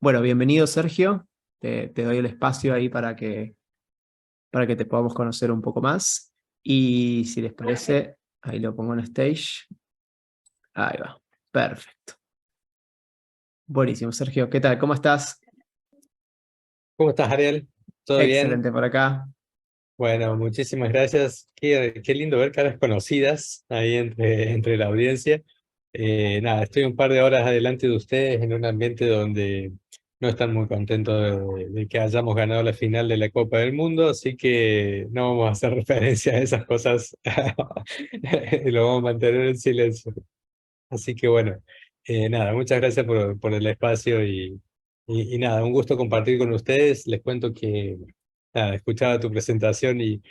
Bueno, bienvenido Sergio. Te doy el espacio ahí para que te podamos conocer un poco más. Y si les parece, ahí lo pongo en stage. Ahí va. Perfecto. Buenísimo, Sergio. ¿Qué tal? ¿Cómo estás? ¿Cómo estás, Ariel? ¿Todo bien? Excelente por acá. Bueno, muchísimas gracias. Qué lindo ver caras conocidas ahí entre la audiencia. Nada, estoy un par de horas adelante de ustedes en un ambiente donde no están muy contentos de que hayamos ganado la final de la Copa del Mundo, así que no vamos a hacer referencia a esas cosas. Lo vamos a mantener en silencio. Así que bueno, nada, muchas gracias por el espacio y nada, un gusto compartir con ustedes. Les cuento que nada, escuchaba tu presentación y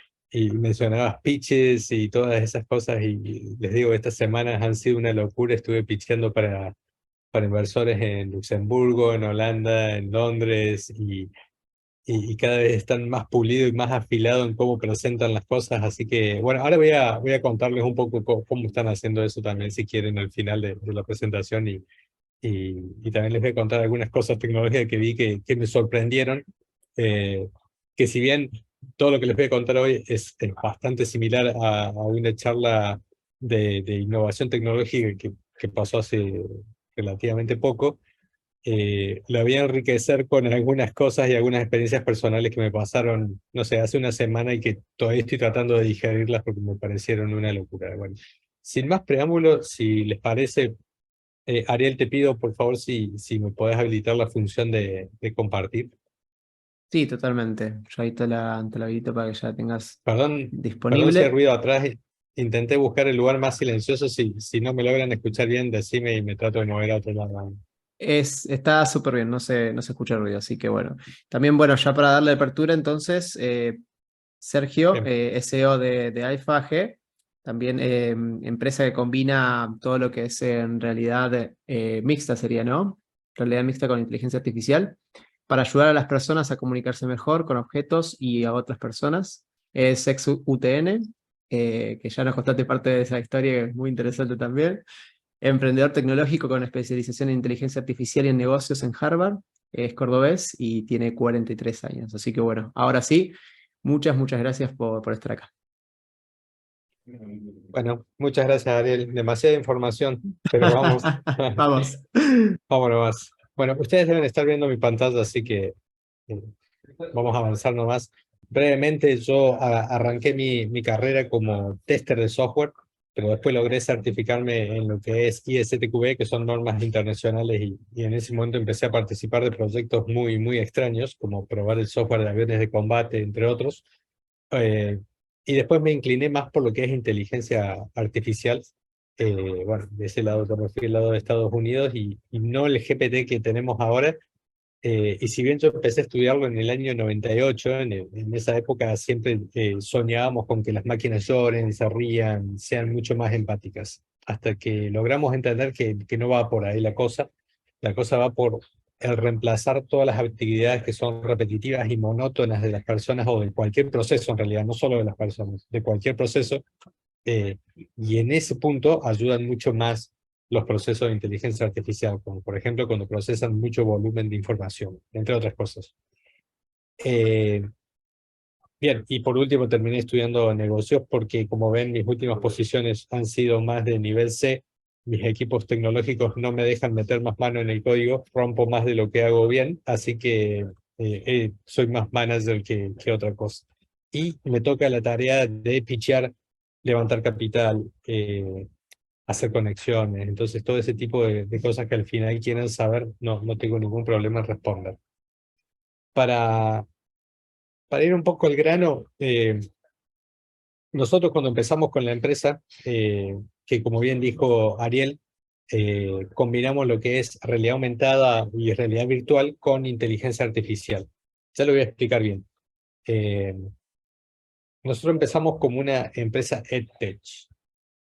mencionabas pitches y todas esas cosas y les digo, estas semanas han sido una locura. Estuve pitcheando para inversores en Luxemburgo, en Holanda, en Londres y cada vez están más pulidos y más afilados en cómo presentan las cosas. Así que, bueno, ahora voy a contarles un poco cómo están haciendo eso también, si quieren, al final de la presentación. Y también les voy a contar algunas cosas tecnológicas que vi que me sorprendieron. eh, que si bien todo lo que les voy a contar hoy es bastante similar a una charla de innovación tecnológica que pasó hace relativamente poco, lo voy a enriquecer con algunas cosas y algunas experiencias personales que me pasaron, no sé, hace una semana y que todavía estoy tratando de digerirlas porque me parecieron una locura. Bueno, sin más preámbulo, si les parece, Ariel, te pido por favor si me podés habilitar la función de compartir. Sí, totalmente. Yo ahí te la habilito para que ya la tengas Perdón si hay disponible. ruido atrás. Intenté buscar el lugar más silencioso. Si no me logran escuchar bien, decime y me trato de mover a otro lado. Está súper bien, no se escucha ruido, así que bueno. También, bueno, ya para darle apertura, entonces, Sergio, Bien. SEO de Alpha G, también empresa que combina todo lo que es en realidad mixta sería, ¿no? Realidad mixta con inteligencia artificial, para ayudar a las personas a comunicarse mejor con objetos y a otras personas. Es ex UTN, que ya nos contaste parte de esa historia, que es muy interesante también. Emprendedor tecnológico con especialización en inteligencia artificial y en negocios en Harvard. Es cordobés y tiene 43 años. Así que bueno, ahora sí, muchas gracias por estar acá. Bueno, muchas gracias, Ariel. Demasiada información, pero vamos. Vamos. Vámonos más. Bueno, ustedes deben estar viendo mi pantalla, así que eh, vamos a avanzar nomás. Brevemente, yo arranqué mi carrera como tester de software, pero después logré certificarme en lo que es ISTQB, que son normas internacionales, y en ese momento empecé a participar de proyectos muy extraños, como probar el software de aviones de combate, entre otros. Eh, y después me incliné más por lo que es inteligencia artificial. Bueno, de ese lado me fui al lado de Estados Unidos y no el GPT que tenemos ahora. Y si bien yo empecé a estudiarlo en el año 98, en esa época siempre soñábamos con que las máquinas lloren, se rían, sean mucho más empáticas, hasta que logramos entender que no va por ahí la cosa va por el reemplazar todas las actividades que son repetitivas y monótonas de las personas o de cualquier proceso en realidad, no solo de las personas, de cualquier proceso. Y en ese punto ayudan mucho más los procesos de inteligencia artificial, como por ejemplo cuando procesan mucho volumen de información, entre otras cosas. Eh, Bien, y por último terminé estudiando negocios porque, como ven, mis últimas posiciones han sido más de nivel C. Mis equipos tecnológicos no me dejan meter más mano en el código, rompo más de lo que hago bien, así que soy más manager que otra cosa. Y me toca la tarea de pitchear, levantar capital, hacer conexiones. Entonces, todo ese tipo de cosas que al final quieren saber, no tengo ningún problema en responder. Para, para ir un poco al grano, nosotros cuando empezamos con la empresa, que como bien dijo Ariel, combinamos lo que es realidad aumentada y realidad virtual con inteligencia artificial. Ya lo voy a explicar bien. Eh, Nosotros empezamos como una empresa EdTech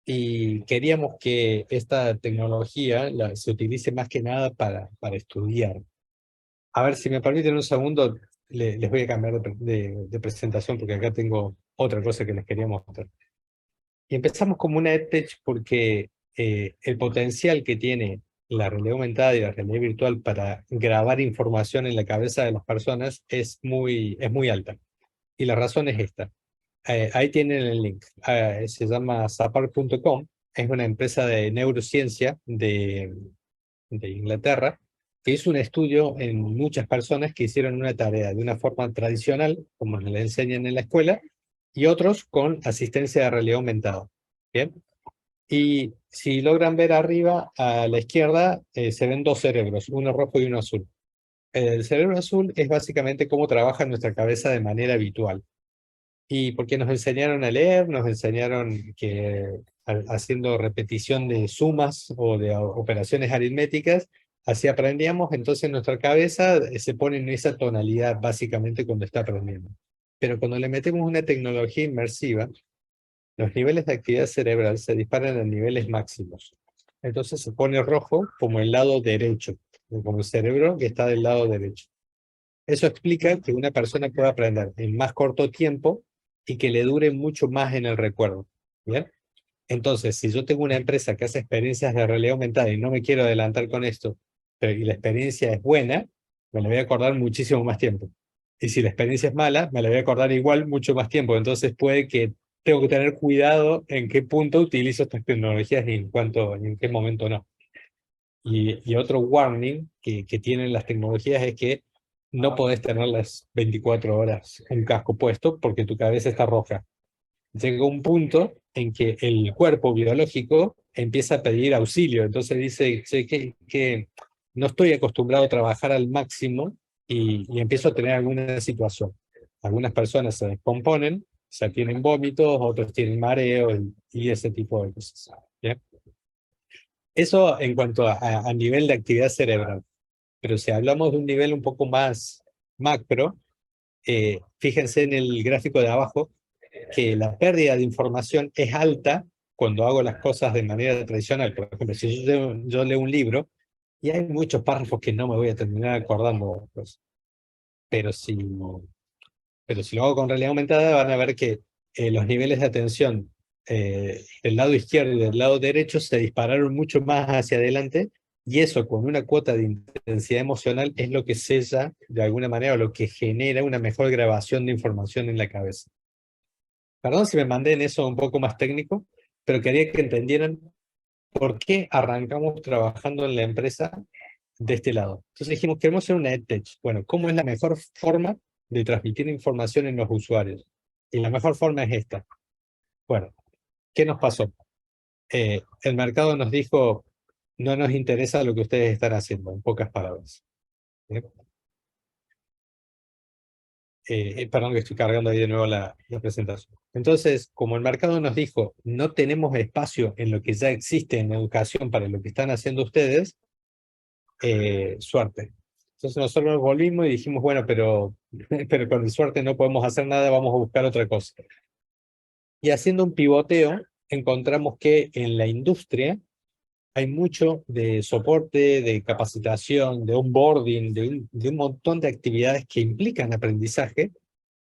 y queríamos que esta tecnología se utilice más que nada para estudiar. A ver, si me permiten un segundo, les voy a cambiar de presentación porque acá tengo otra cosa que les quería mostrar. Y empezamos como una EdTech porque el potencial que tiene la realidad aumentada y la realidad virtual para grabar información en la cabeza de las personas es muy alta. Y la razón es esta. Ahí tienen el link. Se llama Zapar.com. Es una empresa de neurociencia de Inglaterra que hizo un estudio en muchas personas que hicieron una tarea de una forma tradicional, como le enseñan en la escuela, y otros con asistencia de realidad aumentada. ¿Bien? Y si logran ver arriba, a la izquierda, se ven dos cerebros, uno rojo y uno azul. El cerebro azul es básicamente cómo trabaja nuestra cabeza de manera habitual. Y porque nos enseñaron a leer, nos enseñaron que haciendo repetición de sumas o de operaciones aritméticas, así aprendíamos, entonces nuestra cabeza se pone en esa tonalidad básicamente cuando está aprendiendo. Pero cuando le metemos una tecnología inmersiva, los niveles de actividad cerebral se disparan a niveles máximos. Entonces se pone rojo como el lado derecho, como el cerebro que está del lado derecho. Eso explica que una persona pueda aprender en más corto tiempo y que le dure mucho más en el recuerdo. ¿Bien? Entonces, si yo tengo una empresa que hace experiencias de realidad aumentada y no me quiero adelantar con esto, pero y la experiencia es buena, me la voy a acordar muchísimo más tiempo. Y si la experiencia es mala, me la voy a acordar igual mucho más tiempo. Entonces puede que tengo que tener cuidado en qué punto utilizo estas tecnologías y en qué momento no. Y otro warning que tienen las tecnologías es que no podés tener las 24 horas un casco puesto porque tu cabeza está roja. Llega un punto en que el cuerpo biológico empieza a pedir auxilio. Entonces dice "Che, que no estoy acostumbrado a trabajar al máximo y empiezo a tener alguna situación. Algunas personas se descomponen, o sea, tienen vómitos, otros tienen mareos y ese tipo de cosas. ¿Bien? Eso en cuanto a nivel de actividad cerebral. Pero si hablamos de un nivel un poco más macro, fíjense en el gráfico de abajo que la pérdida de información es alta cuando hago las cosas de manera tradicional. Por ejemplo, si yo leo un libro y hay muchos párrafos que no me voy a terminar acordando, pues, pero si, pero si lo hago con realidad aumentada van a ver que los niveles de atención del lado izquierdo y del lado derecho se dispararon mucho más hacia adelante y eso con una cuota de intensidad emocional es lo que sella de alguna manera o lo que genera una mejor grabación de información en la cabeza. Perdón si me mandé en eso un poco más técnico, pero quería que entendieran por qué arrancamos trabajando en la empresa de este lado. Entonces dijimos, queremos ser una EdTech. Bueno, ¿cómo es la mejor forma de transmitir información en los usuarios? Y la mejor forma es esta. Bueno, ¿qué nos pasó? El mercado nos dijo, no nos interesa lo que ustedes están haciendo, en pocas palabras. ¿Bien? Perdón que estoy cargando ahí de nuevo la presentación. Entonces, como el mercado nos dijo, no tenemos espacio en lo que ya existe en educación para lo que están haciendo ustedes, suerte. Entonces nosotros nos volvimos y dijimos, bueno, pero con suerte no podemos hacer nada, vamos a buscar otra cosa. Y haciendo un pivoteo, encontramos que en la industria hay mucho de soporte, de capacitación, de onboarding, de un montón de actividades que implican aprendizaje,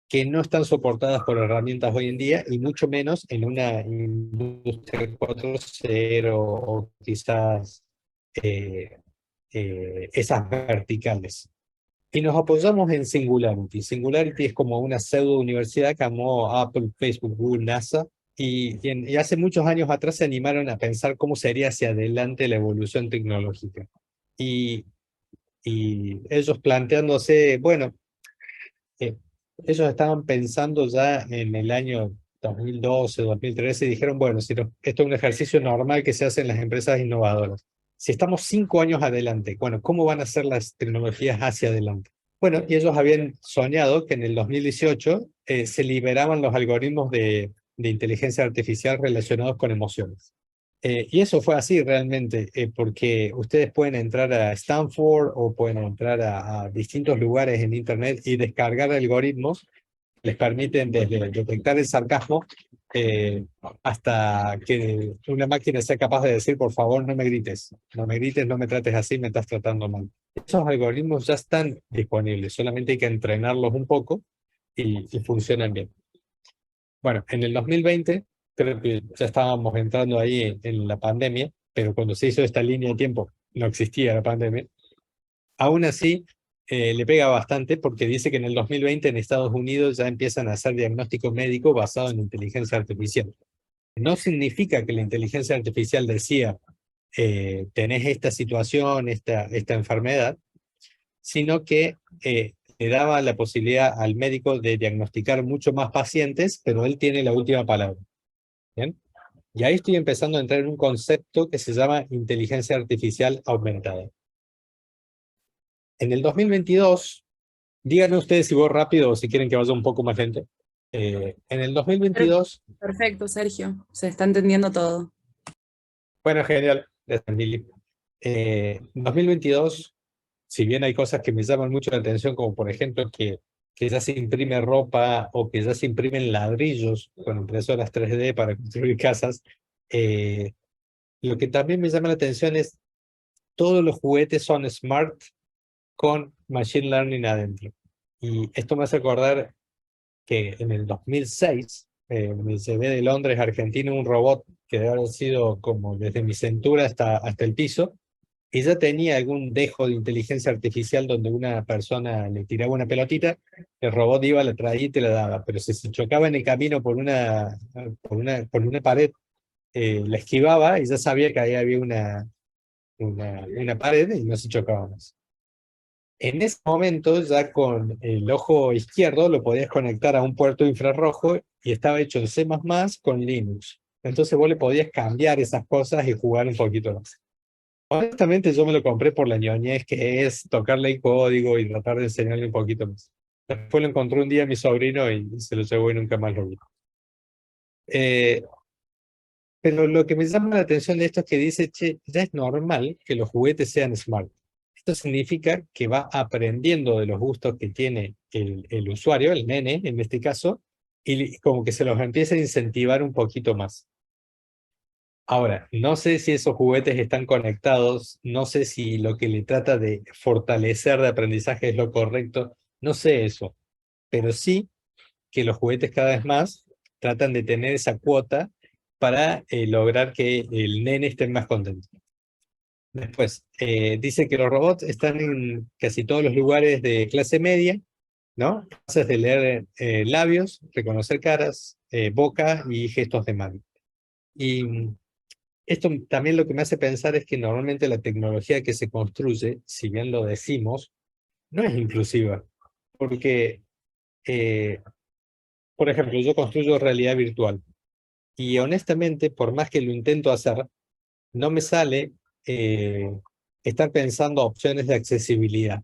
que no están soportadas por herramientas hoy en día y mucho menos en una industria 4.0 o quizás esas verticales. Y nos apoyamos en Singularity. Singularity es como una pseudo universidad que armó Apple, Facebook, Google, NASA. Y hace muchos años atrás se animaron a pensar cómo sería hacia adelante la evolución tecnológica. Y, y ellos planteándose, bueno, eh, ellos estaban pensando ya en el año 2012, 2013 y dijeron, bueno, si esto es un ejercicio normal que se hace en las empresas innovadoras. Si estamos 5 años adelante, bueno, ¿cómo van a ser las tecnologías hacia adelante? Bueno, y ellos habían soñado que en el 2018 se liberaban los algoritmos de inteligencia artificial relacionados con emociones. Y eso fue así realmente, porque ustedes pueden entrar a Stanford o pueden entrar a distintos lugares en Internet y descargar algoritmos, les permiten desde detectar el sarcasmo hasta que una máquina sea capaz de decir, por favor, no me grites, no me grites, no me trates así, me estás tratando mal. Esos algoritmos ya están disponibles, solamente hay que entrenarlos un poco y funcionan bien. Bueno, en el 2020, creo que ya estábamos entrando ahí en la pandemia, pero cuando se hizo esta línea de tiempo, no existía la pandemia. Aún así, le pega bastante porque dice que en el 2020 en Estados Unidos ya empiezan a hacer diagnóstico médico basado en inteligencia artificial. No significa que la inteligencia artificial decía, tenés esta situación, esta enfermedad, sino que le daba la posibilidad al médico de diagnosticar mucho más pacientes, pero él tiene la última palabra. ¿Bien? Y ahí estoy empezando a entrar en un concepto que se llama inteligencia artificial aumentada. En el 2022, díganme ustedes si voy rápido o si quieren que vaya un poco más lento. En el 2022... Perfecto, Sergio. Se está entendiendo todo. Bueno, genial. Gracias, Emily. 2022, si bien hay cosas que me llaman mucho la atención, como por ejemplo que ya se imprime ropa o que ya se imprimen ladrillos con impresoras 3D para construir casas, lo que también me llama la atención es todos los juguetes son smart con machine learning adentro. Y esto me hace acordar que en el 2006 me llevé de Londres a Argentina un robot que debe haber sido como desde mi cintura hasta el piso, y ya tenía algún dejo de inteligencia artificial donde una persona le tiraba una pelotita, el robot iba, la traía y te la daba, pero si se chocaba en el camino por una pared, la esquivaba y ya sabía que ahí había una pared y no se chocaba más. En ese momento, ya con el ojo izquierdo, lo podías conectar a un puerto infrarrojo y estaba hecho en C++ con Linux. Entonces vos le podías cambiar esas cosas y jugar un poquito más. Honestamente, yo me lo compré por la ñoñez que es tocarle el código y tratar de enseñarle un poquito más. Después lo encontró un día mi sobrino y se lo llevó y nunca más lo vi. Pero lo que me llama la atención de esto es que dice, che, ya es normal que los juguetes sean smart. Esto significa que va aprendiendo de los gustos que tiene el usuario, el nene en este caso, y como que se los empieza a incentivar un poquito más. Ahora, no sé si esos juguetes están conectados, no sé si lo que le trata de fortalecer de aprendizaje es lo correcto, no sé eso, pero sí que los juguetes cada vez más tratan de tener esa cuota para lograr que el nene esté más contento. Después, dice que los robots están en casi todos los lugares de clase media, ¿no? Haces de leer labios, reconocer caras, boca y gestos de mano. Y esto también lo que me hace pensar es que normalmente la tecnología que se construye, si bien lo decimos, no es inclusiva. Porque, por ejemplo, yo construyo realidad virtual. Y honestamente, por más que lo intento hacer, no me sale estar pensando opciones de accesibilidad.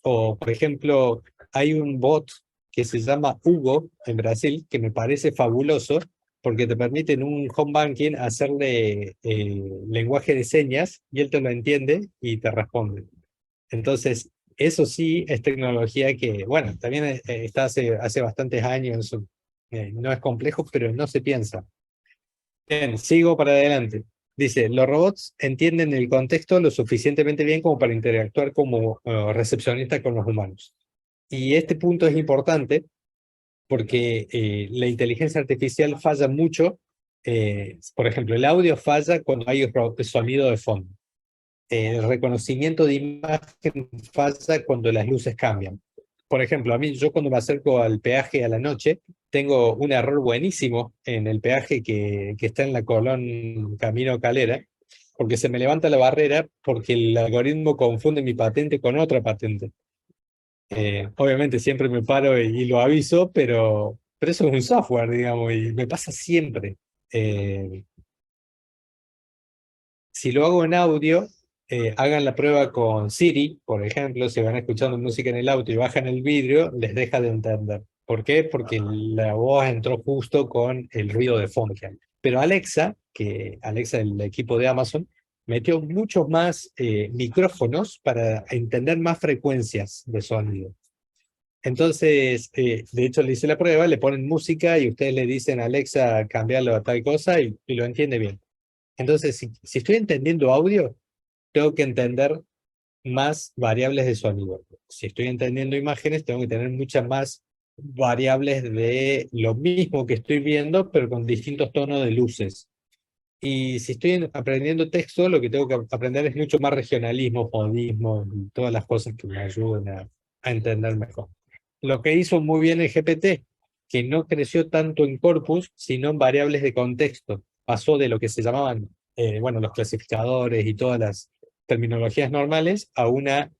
O, por ejemplo, hay un bot que se llama Hugo en Brasil, que me parece fabuloso, porque te permite en un home banking hacerle lenguaje de señas y él te lo entiende y te responde. Entonces, eso sí es tecnología que, bueno, también está hace bastantes años, no es complejo, pero no se piensa. Bien, sigo para adelante. Dice, los robots entienden el contexto lo suficientemente bien como para interactuar como recepcionista con los humanos. Y este punto es importante porque la inteligencia artificial falla mucho. Por ejemplo, el audio falla cuando hay sonido de fondo. El reconocimiento de imagen falla cuando las luces cambian. Por ejemplo, yo cuando me acerco al peaje a la noche, tengo un error buenísimo en el peaje que está en la Colón Camino Calera, porque se me levanta la barrera porque el algoritmo confunde mi patente con otra patente. Obviamente siempre me paro y lo aviso, pero eso es un software, digamos, y me pasa siempre. Si lo hago en audio, hagan la prueba con Siri, por ejemplo, si van escuchando música en el auto y bajan el vidrio, les deja de entender. ¿Por qué? Porque la voz entró justo con el ruido de fondo que hay. Pero Alexa, el equipo de Amazon, metió muchos más micrófonos para entender más frecuencias de sonido. Entonces, de hecho, le hice la prueba, le ponen música y ustedes le dicen a Alexa cambiarlo a tal cosa y lo entiende bien. Entonces, si estoy entendiendo audio, tengo que entender más variables de sonido. Si estoy entendiendo imágenes, tengo que tener muchas más variables de lo mismo que estoy viendo, pero con distintos tonos de luces. Y si estoy aprendiendo texto, lo que tengo que aprender es mucho más regionalismo, modismo, y todas las cosas que me ayuden a entender mejor. Lo que hizo muy bien el GPT, que no creció tanto en corpus, sino en variables de contexto. Pasó de lo que se llamaban, bueno, los clasificadores y todas las terminologías normales a una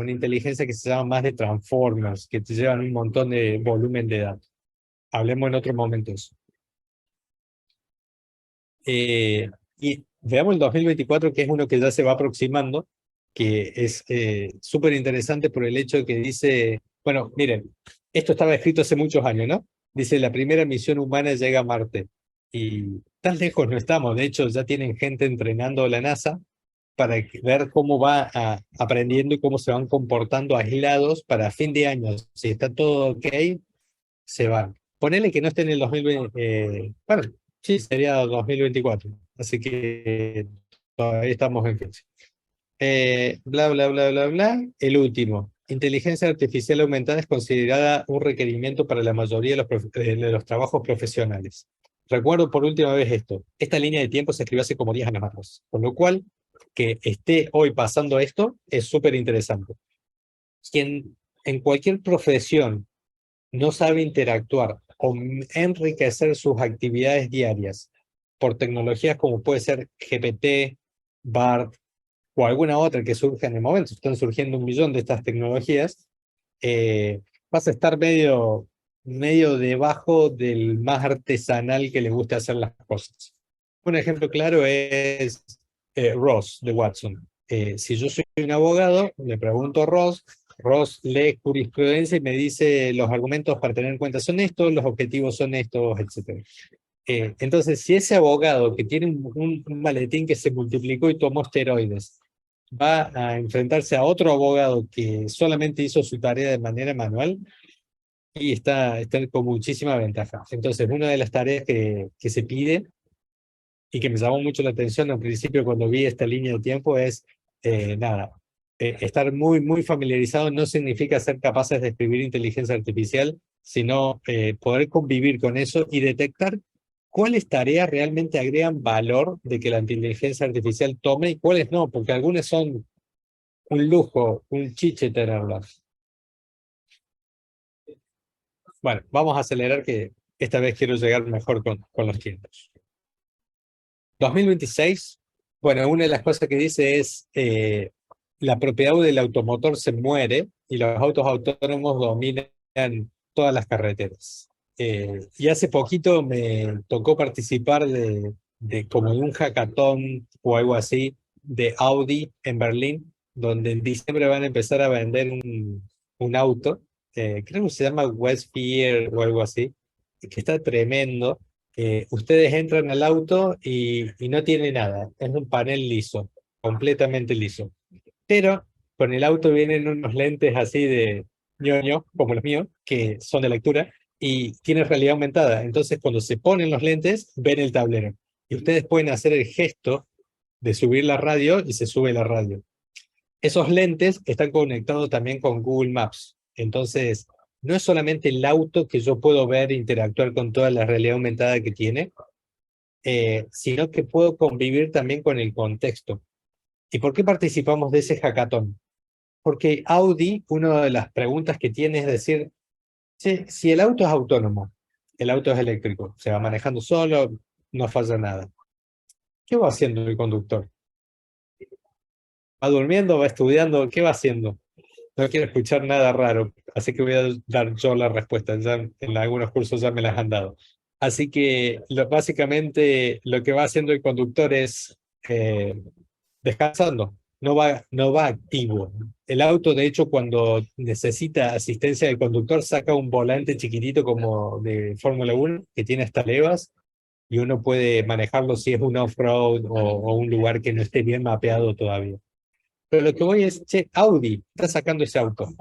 inteligencia que se llama más de transformers, que te llevan un montón de volumen de datos. Hablemos en otro momento de eso. Y veamos el 2024, que es uno que ya se va aproximando, que es súper interesante por el hecho de que dice, bueno, miren, esto estaba escrito hace muchos años, ¿no? Dice, la primera misión humana llega a Marte. Y tan lejos no estamos, de hecho ya tienen gente entrenando la NASA para ver cómo va aprendiendo y cómo se van comportando aislados para fin de año. Si está todo ok, se van. Ponele que no esté en el 2020, bueno, sí, sería 2024, así que todavía estamos en fecha. Bla, bla, bla, bla, bla. El último. Inteligencia artificial aumentada es considerada un requerimiento para la mayoría de los trabajos profesionales. Recuerdo por última vez esto. Esta línea de tiempo se escribió hace como 10 años atrás, con lo cual, que esté hoy pasando esto es súper interesante. Quien en cualquier profesión no sabe interactuar o enriquecer sus actividades diarias por tecnologías como puede ser GPT, BART o alguna otra que surja en el momento, están surgiendo 1 millón de estas tecnologías, vas a estar medio debajo del más artesanal que le gusta hacer las cosas. Un ejemplo claro es Ross de Watson. Si yo soy un abogado, le pregunto a Ross, Ross lee jurisprudencia y me dice los argumentos para tener en cuenta son estos, los objetivos son estos, etc. Entonces, si ese abogado que tiene un maletín que se multiplicó y tomó esteroides, va a enfrentarse a otro abogado que solamente hizo su tarea de manera manual, y está con muchísima ventaja. Entonces, una de las tareas que se pide y que me llamó mucho la atención al principio cuando vi esta línea de tiempo es, estar muy familiarizado no significa ser capaces de escribir inteligencia artificial, sino poder convivir con eso y detectar cuáles tareas realmente agregan valor de que la inteligencia artificial tome y cuáles no, porque algunas son un lujo, un chiche tenerlas. Bueno, vamos a acelerar que esta vez quiero llegar mejor con los tiempos. 2026, bueno, una de las cosas que dice es la propiedad del automotor se muere y los autos autónomos dominan todas las carreteras. Y hace poquito me tocó participar de como un hackathon o algo así de Audi en Berlín, donde en diciembre van a empezar a vender un auto, creo que se llama Westphier o algo así, que está tremendo. Ustedes entran al auto y no tiene nada, es un panel liso, completamente liso. Pero con el auto vienen unos lentes así de ñoño, como los míos, que son de lectura, y tiene realidad aumentada. Entonces, cuando se ponen los lentes, ven el tablero. Y ustedes pueden hacer el gesto de subir la radio y se sube la radio. Esos lentes están conectados también con Google Maps. Entonces, no es solamente el auto que yo puedo ver e interactuar con toda la realidad aumentada que tiene, sino que puedo convivir también con el contexto. ¿Y por qué participamos de ese hackathon? Porque Audi, una de las preguntas que tiene es decir, si el auto es autónomo, el auto es eléctrico, se va manejando solo, no falla nada. ¿Qué va haciendo el conductor? ¿Va durmiendo? ¿Va estudiando? ¿Qué va haciendo? No quiero escuchar nada raro, así que voy a dar yo la respuesta. Ya en algunos cursos ya me las han dado. Así que básicamente lo que va haciendo el conductor es descansando, no va activo. El auto, de hecho, cuando necesita asistencia del conductor, saca un volante chiquitito como de Fórmula 1, que tiene hasta levas, y uno puede manejarlo si es un off-road o un lugar que no esté bien mapeado todavía. Pero lo que voy es, che, Audi está sacando ese auto.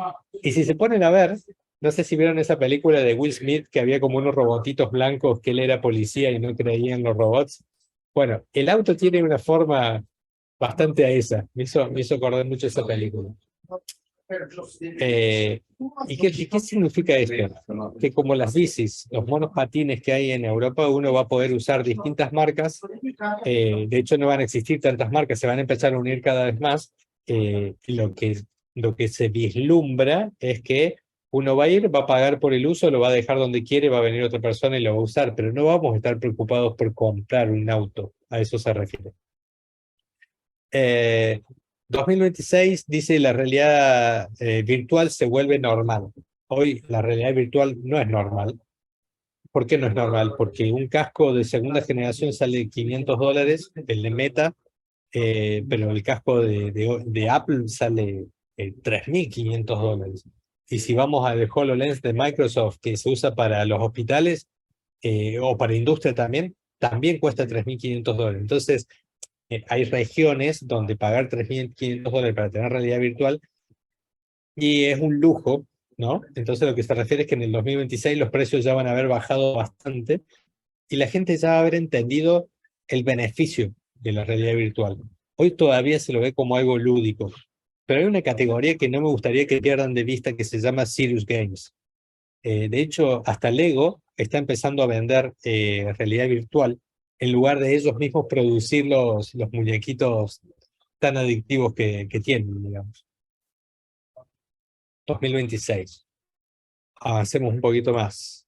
Y si se ponen a ver, no sé si vieron esa película de Will Smith, que había como unos robotitos blancos, que él era policía y no creía en los robots. Bueno, el auto tiene una forma bastante a esa. Me hizo acordar mucho esa película. ¿Y qué significa esto? Que como las bicis, los monos patines que hay en Europa, uno va a poder usar distintas marcas. De hecho, no van a existir tantas marcas, se van a empezar a unir cada vez más. Lo que se vislumbra es que uno va a ir, va a pagar por el uso, lo va a dejar donde quiere, va a venir otra persona y lo va a usar, pero no vamos a estar preocupados por comprar un auto. A eso se refiere. 2026 dice la realidad virtual se vuelve normal. Hoy la realidad virtual no es normal. ¿Por qué no es normal? Porque un casco de segunda generación sale $500, el de Meta, pero el casco de Apple sale $3.500. Y si vamos al HoloLens de Microsoft, que se usa para los hospitales o para industria también cuesta $3.500. Entonces, hay regiones donde pagar $3.500 para tener realidad virtual y es un lujo, ¿no? Entonces lo que se refiere es que en el 2026 los precios ya van a haber bajado bastante y la gente ya va a haber entendido el beneficio de la realidad virtual. Hoy todavía se lo ve como algo lúdico, pero hay una categoría que no me gustaría que pierdan de vista que se llama Serious Games. De hecho, hasta Lego está empezando a vender realidad virtual en lugar de ellos mismos producir los muñequitos tan adictivos que tienen, digamos. 2026. Avancemos un poquito más.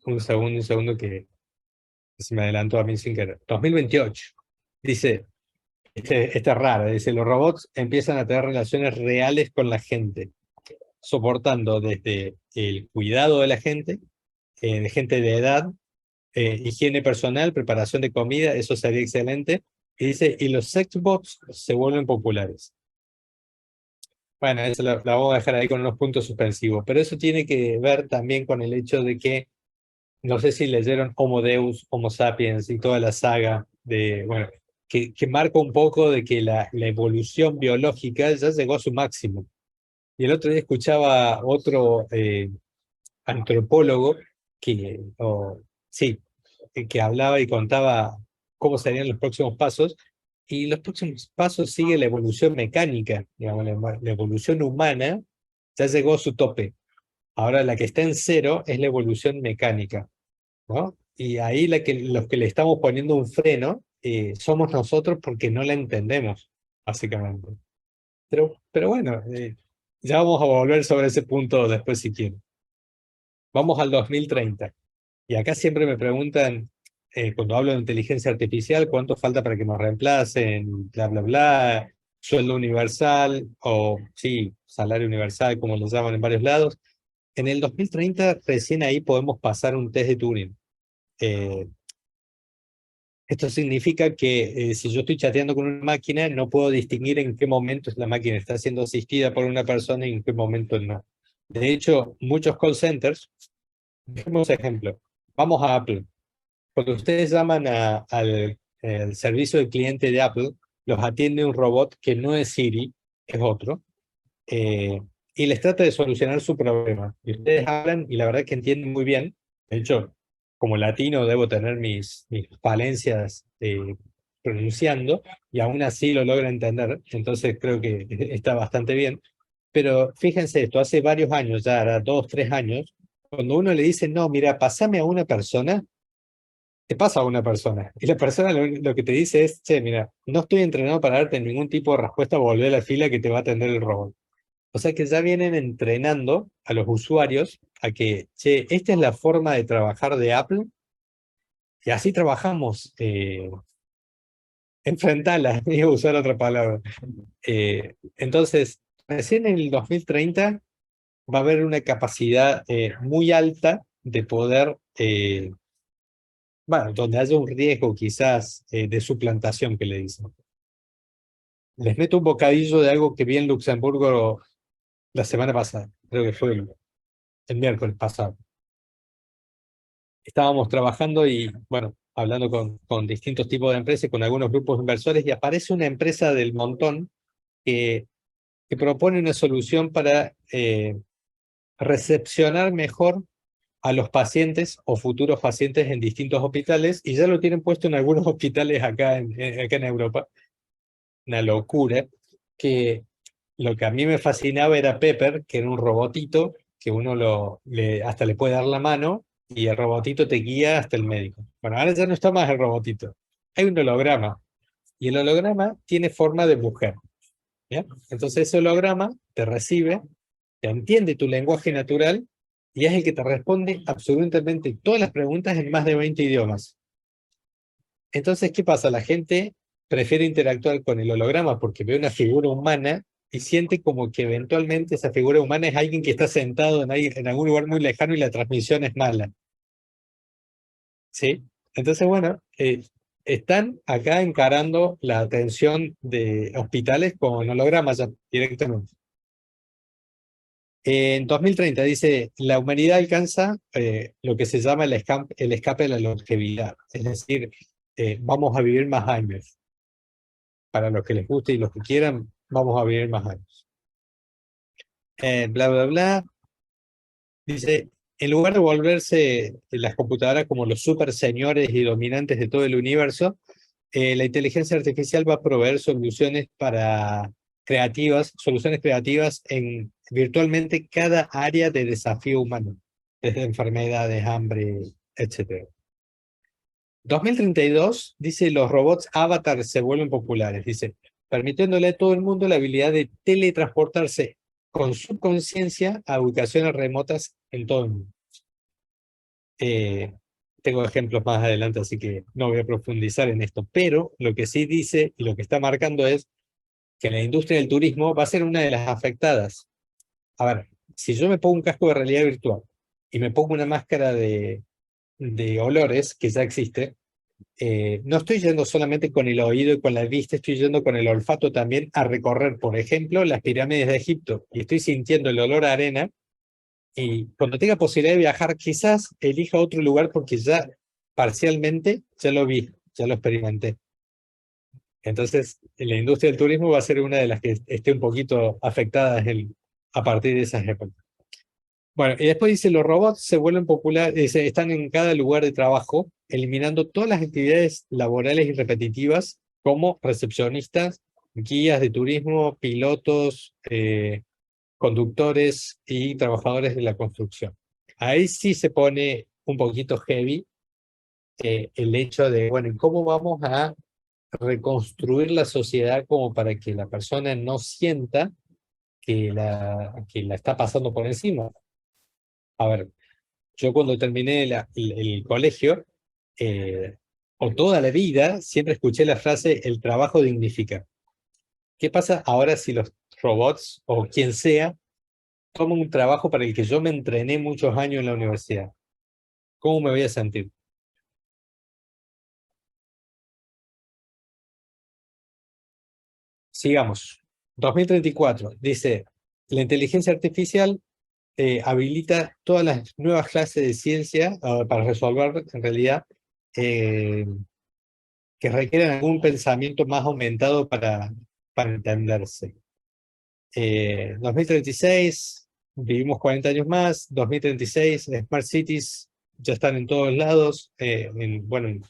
Un segundo que se me adelantó a mí sin querer. 2028. Dice, esta es rara, dice, los robots empiezan a tener relaciones reales con la gente, soportando desde el cuidado de la gente, de gente de edad, higiene personal, preparación de comida, eso sería excelente. Y dice, y los sexbots se vuelven populares. Bueno, eso la vamos a dejar ahí con unos puntos suspensivos, pero eso tiene que ver también con el hecho de que, no sé si leyeron Homo Deus, Homo Sapiens y toda la saga bueno, que marca un poco de que la evolución biológica ya llegó a su máximo. Y el otro día escuchaba otro antropólogo que hablaba y contaba cómo serían los próximos pasos, y los próximos pasos sigue la evolución mecánica, digamos, la evolución humana ya llegó a su tope. Ahora la que está en cero es la evolución mecánica, ¿no? Y ahí los que le estamos poniendo un freno somos nosotros porque no la entendemos, básicamente. Pero bueno, ya vamos a volver sobre ese punto después si quieren. Vamos al 2030. Y acá siempre me preguntan, cuando hablo de inteligencia artificial, ¿cuánto falta para que nos reemplacen? Bla, bla, bla, sueldo universal, o sí, salario universal, como lo llaman en varios lados. En el 2030, recién ahí podemos pasar un test de Turing. Esto significa que si yo estoy chateando con una máquina, no puedo distinguir en qué momento la máquina está siendo asistida por una persona y en qué momento no. De hecho, muchos call centers, dejemos ejemplo, vamos a Apple. Cuando ustedes llaman al servicio de cliente de Apple, los atiende un robot que no es Siri, es otro, y les trata de solucionar su problema. Y ustedes hablan y la verdad que entienden muy bien. De hecho, como latino debo tener mis falencias pronunciando, y aún así lo logro entender, entonces creo que está bastante bien. Pero fíjense esto, hace varios años, ya hará 2, 3 años, cuando uno le dice, no, mira, pásame a una persona, te pasa a una persona. Y la persona lo que te dice es, che, mira, no estoy entrenado para darte ningún tipo de respuesta, volver a la fila que te va a atender el robot. O sea que ya vienen entrenando a los usuarios a que, che, esta es la forma de trabajar de Apple, y así trabajamos. Enfrentala, iba a usar otra palabra. Entonces, recién en el 2030 va a haber una capacidad muy alta de poder, bueno, donde haya un riesgo quizás de suplantación que le dicen. Les meto un bocadillo de algo que vi en Luxemburgo la semana pasada, creo que fue el miércoles pasado. Estábamos trabajando y, bueno, hablando con distintos tipos de empresas, con algunos grupos inversores, y aparece una empresa del montón que propone una solución para recepcionar mejor a los pacientes o futuros pacientes en distintos hospitales, y ya lo tienen puesto en algunos hospitales acá en Europa. Una locura, que lo que a mí me fascinaba era Pepper, que era un robotito que uno hasta le puede dar la mano y el robotito te guía hasta el médico. Bueno, ahora ya no está más el robotito. Hay un holograma y el holograma tiene forma de mujer. ¿Ya? Entonces ese holograma te recibe, te entiende tu lenguaje natural y es el que te responde absolutamente todas las preguntas en más de 20 idiomas. Entonces, ¿qué pasa? La gente prefiere interactuar con el holograma porque ve una figura humana y siente como que eventualmente esa figura humana es alguien que está sentado en algún lugar muy lejano y la transmisión es mala. ¿Sí? Entonces, bueno, están acá encarando la atención de hospitales con hologramas ya, directamente. En 2030 dice, la humanidad alcanza lo que se llama el escape de la longevidad. Es decir, vamos a vivir más años. Para los que les guste y los que quieran, vamos a vivir más años. Bla, bla, bla. Dice, en lugar de volverse las computadoras como los super señores y dominantes de todo el universo, la inteligencia artificial va a proveer soluciones soluciones creativas en virtualmente cada área de desafío humano, desde enfermedades, hambre, etc. 2032 dice, los robots avatar se vuelven populares, dice, permitiéndole a todo el mundo la habilidad de teletransportarse con su conciencia a ubicaciones remotas en todo el mundo. Tengo ejemplos más adelante, así que no voy a profundizar en esto, pero lo que sí dice y lo que está marcando es que la industria del turismo va a ser una de las afectadas. A ver, si yo me pongo un casco de realidad virtual y me pongo una máscara de olores que ya existe, no estoy yendo solamente con el oído y con la vista, estoy yendo con el olfato también a recorrer, por ejemplo, las pirámides de Egipto y estoy sintiendo el olor a arena. Y cuando tenga posibilidad de viajar, quizás elija otro lugar porque ya parcialmente ya lo vi, ya lo experimenté. Entonces, la industria del turismo va a ser una de las que esté un poquito afectada a partir de esas épocas. Bueno, y después dice, los robots se vuelven populares, están en cada lugar de trabajo, eliminando todas las actividades laborales y repetitivas, como recepcionistas, guías de turismo, pilotos, conductores y trabajadores de la construcción. Ahí sí se pone un poquito heavy el hecho de, bueno, ¿cómo vamos a reconstruir la sociedad como para que la persona no sienta que la está pasando por encima? A ver, yo cuando terminé el colegio, o toda la vida, siempre escuché la frase, el trabajo dignifica. ¿Qué pasa ahora si los robots o quien sea toma un trabajo para el que yo me entrené muchos años en la universidad? ¿Cómo me voy a sentir? Sigamos. 2034 dice, la inteligencia artificial habilita todas las nuevas clases de ciencia para resolver, en realidad, eh, que requieren algún pensamiento más aumentado para entenderse. 2036, vivimos 40 años más. 2036, Smart Cities ya están en todos lados. Bueno,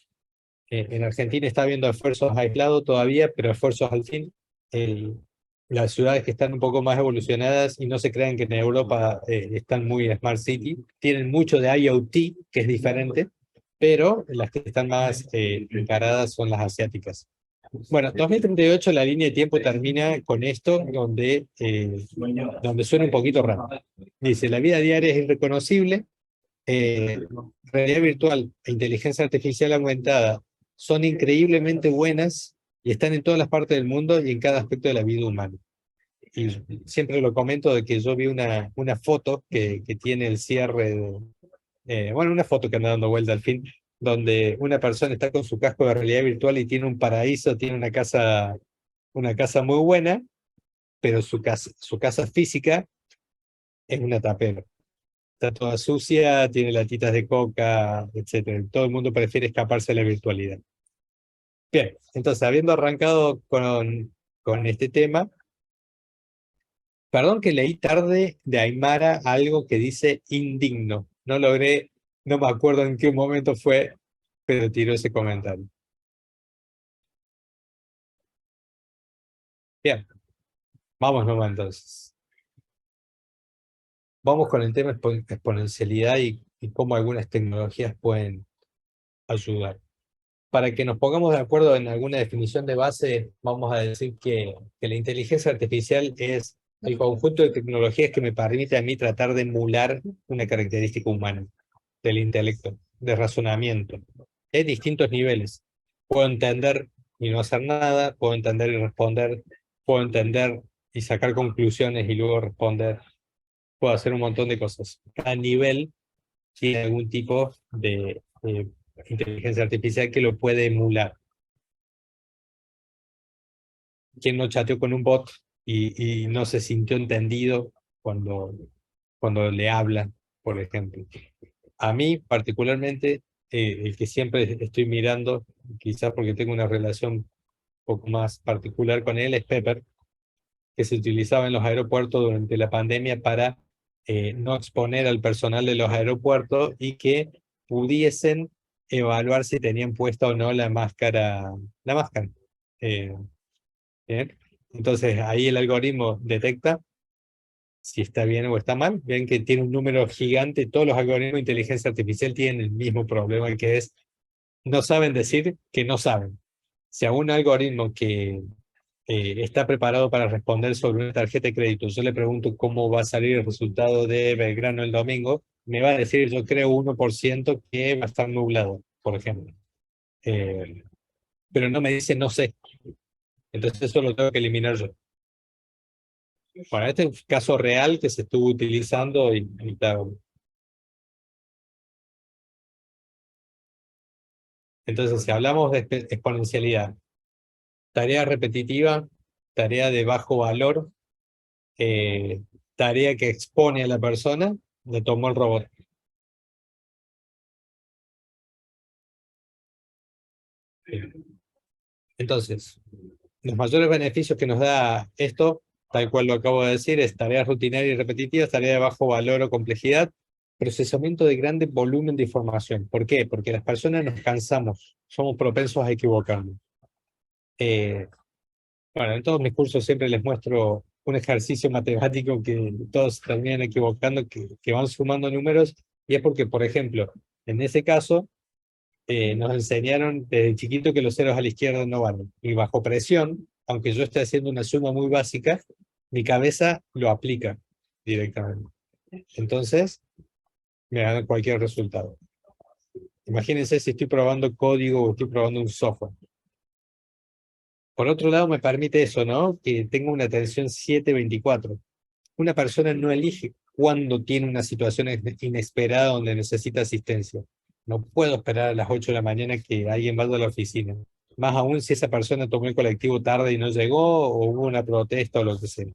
en Argentina está habiendo esfuerzos aislados todavía, pero esfuerzos al fin. Las ciudades que están un poco más evolucionadas y no se crean que en Europa están muy Smart City, tienen mucho de IoT, que es diferente, pero las que están más encaradas son las asiáticas. Bueno, 2038 la línea de tiempo termina con esto, donde suena un poquito raro. Dice, la vida diaria es irreconocible, realidad virtual e inteligencia artificial aumentada son increíblemente buenas y están en todas las partes del mundo y en cada aspecto de la vida humana. Y siempre lo comento de que yo vi una foto que tiene el cierre bueno, una foto que anda dando vuelta al fin, donde una persona está con su casco de realidad virtual y tiene un paraíso, tiene una casa muy buena, pero su casa física es una tapera. Está toda sucia, tiene latitas de coca, etc. Todo el mundo prefiere escaparse de la virtualidad. Bien, entonces, habiendo arrancado con este tema, perdón que leí tarde de Aymara algo que dice indigno. No logré, no me acuerdo en qué momento fue, pero tiró ese comentario. Bien. Vamos nomás entonces. Vamos con el tema exponencialidad y cómo algunas tecnologías pueden ayudar. Para que nos pongamos de acuerdo en alguna definición de base, vamos a decir que la inteligencia artificial es el conjunto de tecnologías que me permite a mí tratar de emular una característica humana, del intelecto, de razonamiento. Hay distintos niveles. Puedo entender y no hacer nada, puedo entender y responder, puedo entender y sacar conclusiones y luego responder, puedo hacer un montón de cosas. Cada nivel tiene algún tipo de inteligencia artificial que lo puede emular. ¿Quién no chateó con un bot y no se sintió entendido cuando le hablan, por ejemplo? A mí, particularmente, el que siempre estoy mirando, quizás porque tengo una relación un poco más particular con él, es Pepper, que se utilizaba en los aeropuertos durante la pandemia para no exponer al personal de los aeropuertos y que pudiesen evaluar si tenían puesta o no la máscara. Eh, ¿Bien? Entonces ahí el algoritmo detecta si está bien o está mal. Ven que tiene un número gigante. Todos los algoritmos de inteligencia artificial tienen el mismo problema, que es no saben decir que no saben. Si a un algoritmo que está preparado para responder sobre una tarjeta de crédito, yo le pregunto cómo va a salir el resultado de Belgrano el domingo, me va a decir, yo creo 1% que va a estar nublado, por ejemplo. Pero no me dice no sé. Entonces eso lo tengo que eliminar yo. Bueno, este es un caso real que se estuvo utilizando y claro. Entonces, si hablamos de exponencialidad, tarea repetitiva, tarea de bajo valor, eh, tarea que expone a la persona, le tomó el robot. Entonces, los mayores beneficios que nos da esto, tal cual lo acabo de decir, es tareas rutinarias y repetitivas, tareas de bajo valor o complejidad, procesamiento de grande volumen de información. ¿Por qué? Porque las personas nos cansamos, somos propensos a equivocarnos. Bueno, en todos mis cursos siempre les muestro un ejercicio matemático que todos terminan equivocando, que van sumando números, y es porque, por ejemplo, en ese caso, nos enseñaron desde chiquito que los ceros a la izquierda no valen. Y bajo presión, aunque yo esté haciendo una suma muy básica, mi cabeza lo aplica directamente. Entonces, me da cualquier resultado. Imagínense si estoy probando código o estoy probando un software. Por otro lado, me permite eso, ¿no? Que tengo una atención 7/24. Una persona no elige cuándo tiene una situación inesperada donde necesita asistencia. No puedo esperar a las 8 de la mañana que alguien vaya a la oficina. Más aún si esa persona tomó el colectivo tarde y no llegó, o hubo una protesta o lo que sea.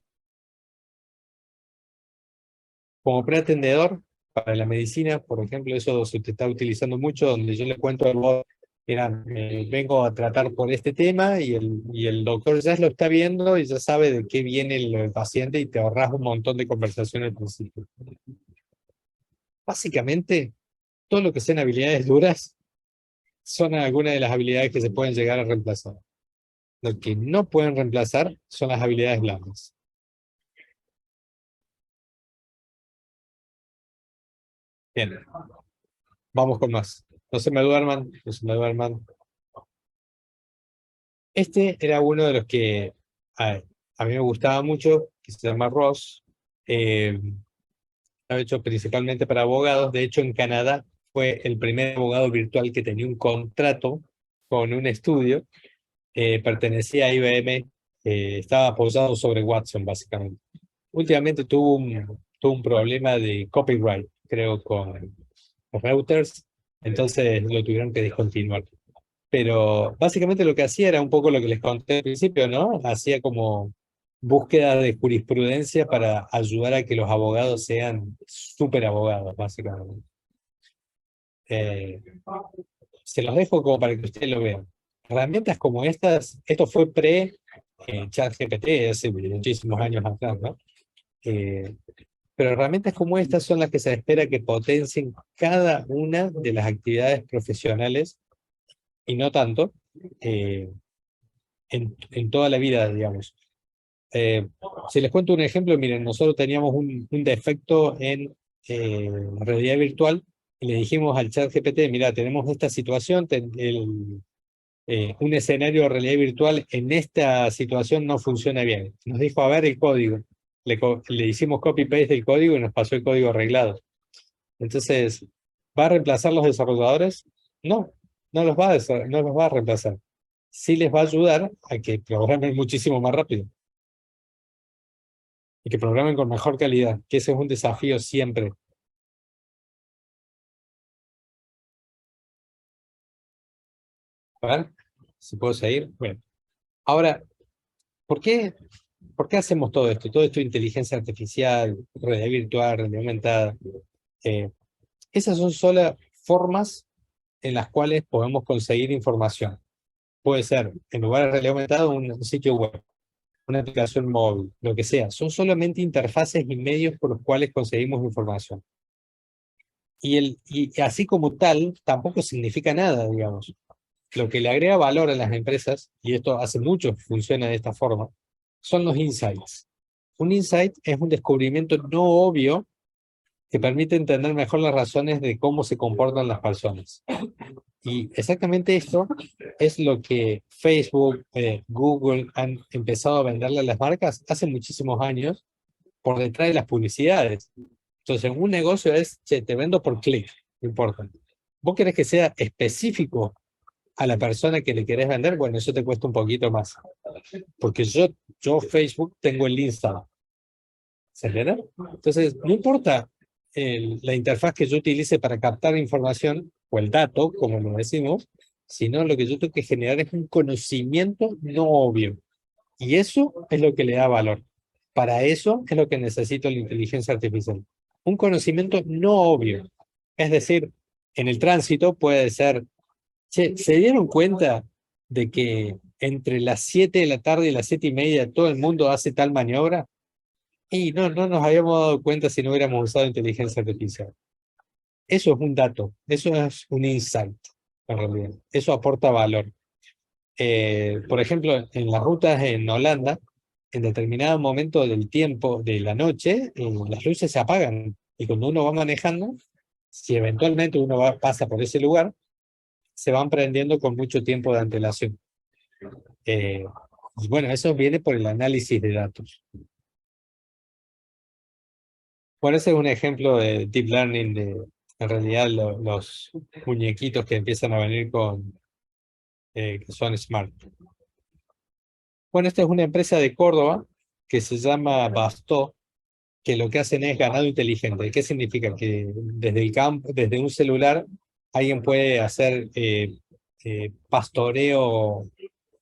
Como preatendedor, para la medicina, por ejemplo, eso se está utilizando mucho, donde yo le cuento al bot, mira, vengo a tratar por este tema y el doctor ya lo está viendo y ya sabe de qué viene el paciente y te ahorras un montón de conversación al principio. Básicamente, todo lo que sean habilidades duras son algunas de las habilidades que se pueden llegar a reemplazar. Lo que no pueden reemplazar son las habilidades blandas. Bien, vamos con más. No se me duerman, no se me duerman. Este era uno de los que a mí me gustaba mucho, que se llama Ross. Estaba hecho principalmente para abogados. De hecho, en Canadá fue el primer abogado virtual que tenía un contrato con un estudio. Pertenecía a IBM, estaba apoyado sobre Watson, básicamente. Últimamente tuvo un problema de copyright, creo, con Reuters, entonces lo tuvieron que discontinuar. Pero básicamente lo que hacía era un poco lo que les conté al principio, ¿no? Hacía como búsqueda de jurisprudencia para ayudar a que los abogados sean súper abogados, básicamente. Se los dejo como para que ustedes lo vean. Herramientas como estas, esto fue ChatGPT hace muchísimos años atrás, ¿no? Pero herramientas como estas son las que se espera que potencien cada una de las actividades profesionales y no tanto en toda la vida, digamos. Si les cuento un ejemplo, miren, nosotros teníamos un defecto en la realidad virtual y le dijimos al chat GPT, mira, tenemos esta situación, un escenario de realidad virtual en esta situación no funciona bien. Nos dijo, a ver el código. Le hicimos copy-paste del código y nos pasó el código arreglado. Entonces, ¿va a reemplazar los desarrolladores? No, no los va a reemplazar. Sí les va a ayudar a que programen muchísimo más rápido y que programen con mejor calidad, que ese es un desafío siempre. A ver, si puedo seguir. Bueno, ahora, ¿por qué hacemos todo esto? Todo esto de inteligencia artificial, realidad virtual, realidad aumentada. Eh, Esas son solo formas en las cuales podemos conseguir información. Puede ser, en lugar de realidad aumentada, un sitio web, una aplicación móvil, lo que sea. Son solamente interfaces y medios por los cuales conseguimos información. Y así como tal, tampoco significa nada, digamos. Lo que le agrega valor a las empresas, y esto hace mucho que funciona de esta forma, son los insights. Un insight es un descubrimiento no obvio que permite entender mejor las razones de cómo se comportan las personas. Y exactamente esto es lo que Facebook, Google han empezado a venderle a las marcas hace muchísimos años por detrás de las publicidades. Entonces, un negocio es, che, te vendo por clic, no importa. ¿Vos querés que sea específico a la persona que le querés vender? Bueno, eso te cuesta un poquito más. Porque yo Facebook tengo el Insta. ¿Se entiende? Entonces, no importa la interfaz que yo utilice para captar información o el dato, como lo decimos, sino lo que yo tengo que generar es un conocimiento no obvio. Y eso es lo que le da valor. Para eso es lo que necesito la inteligencia artificial. Un conocimiento no obvio. Es decir, en el tránsito puede ser, che, ¿se dieron cuenta de que entre las 7 de la tarde y las 7:30 todo el mundo hace tal maniobra? Y no nos habíamos dado cuenta si no hubiéramos usado inteligencia artificial. Eso es un dato, eso es un insight, en realidad. Eso aporta valor. Por ejemplo, en las rutas en Holanda, en determinado momento del tiempo de la noche, las luces se apagan. Y cuando uno va manejando, si eventualmente pasa por ese lugar, se van prendiendo con mucho tiempo de antelación. Y bueno, eso viene por el análisis de datos. Bueno, ese es un ejemplo de deep learning, en realidad los muñequitos que empiezan a venir que son smart. Bueno, esta es una empresa de Córdoba que se llama Bastó, que lo que hacen es ganado inteligente. ¿Qué significa? Que desde el campo, desde un celular, alguien puede hacer pastoreo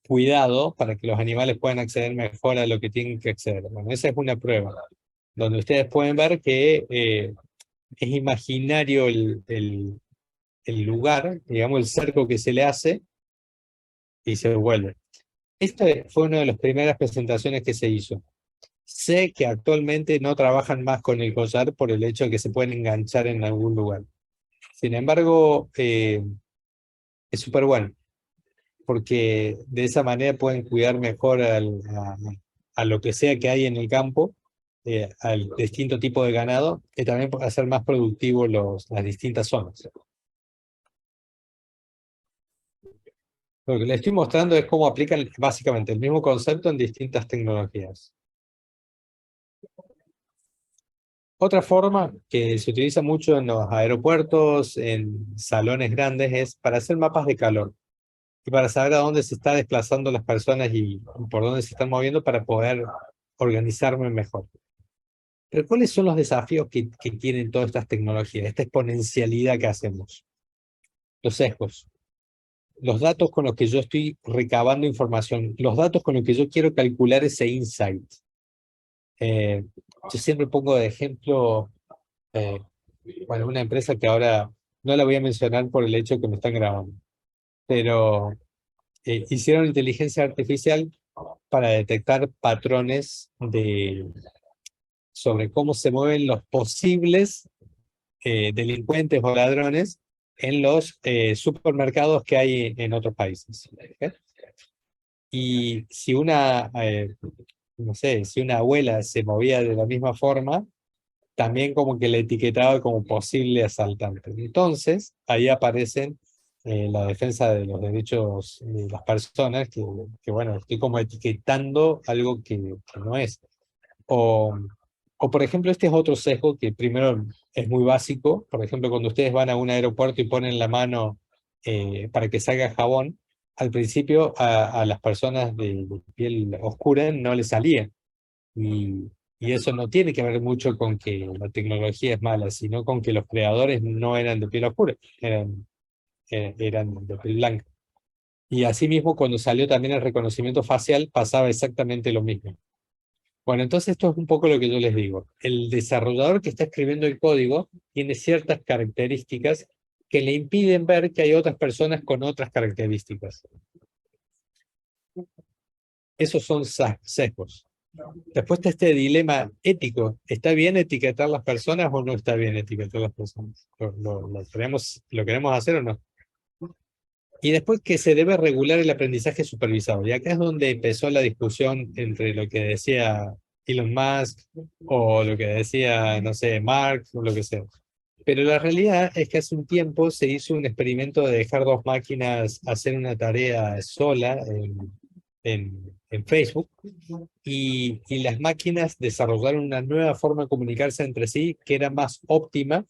cuidado para que los animales puedan acceder mejor a lo que tienen que acceder. Bueno, esa es una prueba, donde ustedes pueden ver que es imaginario el lugar, digamos, el cerco que se le hace y se vuelve. Esta fue una de las primeras presentaciones que se hizo. Sé que actualmente no trabajan más con el collar por el hecho de que se pueden enganchar en algún lugar. Sin embargo, es súper bueno, porque de esa manera pueden cuidar mejor a lo que sea que hay en el campo, al distinto tipo de ganado, y también para hacer más productivos las distintas zonas. Lo que les estoy mostrando es cómo aplican básicamente el mismo concepto en distintas tecnologías. Otra forma que se utiliza mucho en los aeropuertos, en salones grandes, es para hacer mapas de calor y para saber a dónde se están desplazando las personas y por dónde se están moviendo para poder organizarme mejor. Pero ¿cuáles son los desafíos que tienen todas estas tecnologías, esta exponencialidad que hacemos? Los sesgos, los datos con los que yo estoy recabando información, los datos con los que yo quiero calcular ese insight. Yo siempre pongo de ejemplo, bueno, una empresa que ahora no la voy a mencionar por el hecho que me están grabando, pero hicieron inteligencia artificial para detectar patrones sobre cómo se mueven los posibles delincuentes o ladrones en los supermercados que hay en otros países. ¿Okay? Y si no sé, si una abuela se movía de la misma forma, también como que le etiquetaba como posible asaltante. Entonces, ahí aparecen la defensa de los derechos de las personas, bueno, estoy como etiquetando algo que no es. O, o, por ejemplo, este es otro sesgo que primero es muy básico. Por ejemplo, cuando ustedes van a un aeropuerto y ponen la mano para que salga jabón, al principio a las personas de piel oscura no les salía. Y eso no tiene que ver mucho con que la tecnología es mala, sino con que los creadores no eran de piel oscura, eran de piel blanca. Y asimismo, cuando salió también el reconocimiento facial, pasaba exactamente lo mismo. Bueno, entonces esto es un poco lo que yo les digo. El desarrollador que está escribiendo el código tiene ciertas características que le impiden ver que hay otras personas con otras características. Esos son sesgos. Después está este dilema ético. ¿Está bien etiquetar las personas o no está bien etiquetar las personas? ¿Lo queremos hacer o no? Y después que se debe regular el aprendizaje supervisado. Y acá es donde empezó la discusión entre lo que decía Elon Musk o lo que decía, no sé, Mark o lo que sea. Pero la realidad es que hace un tiempo se hizo un experimento de dejar dos máquinas hacer una tarea sola en Facebook y las máquinas desarrollaron una nueva forma de comunicarse entre sí que era más óptima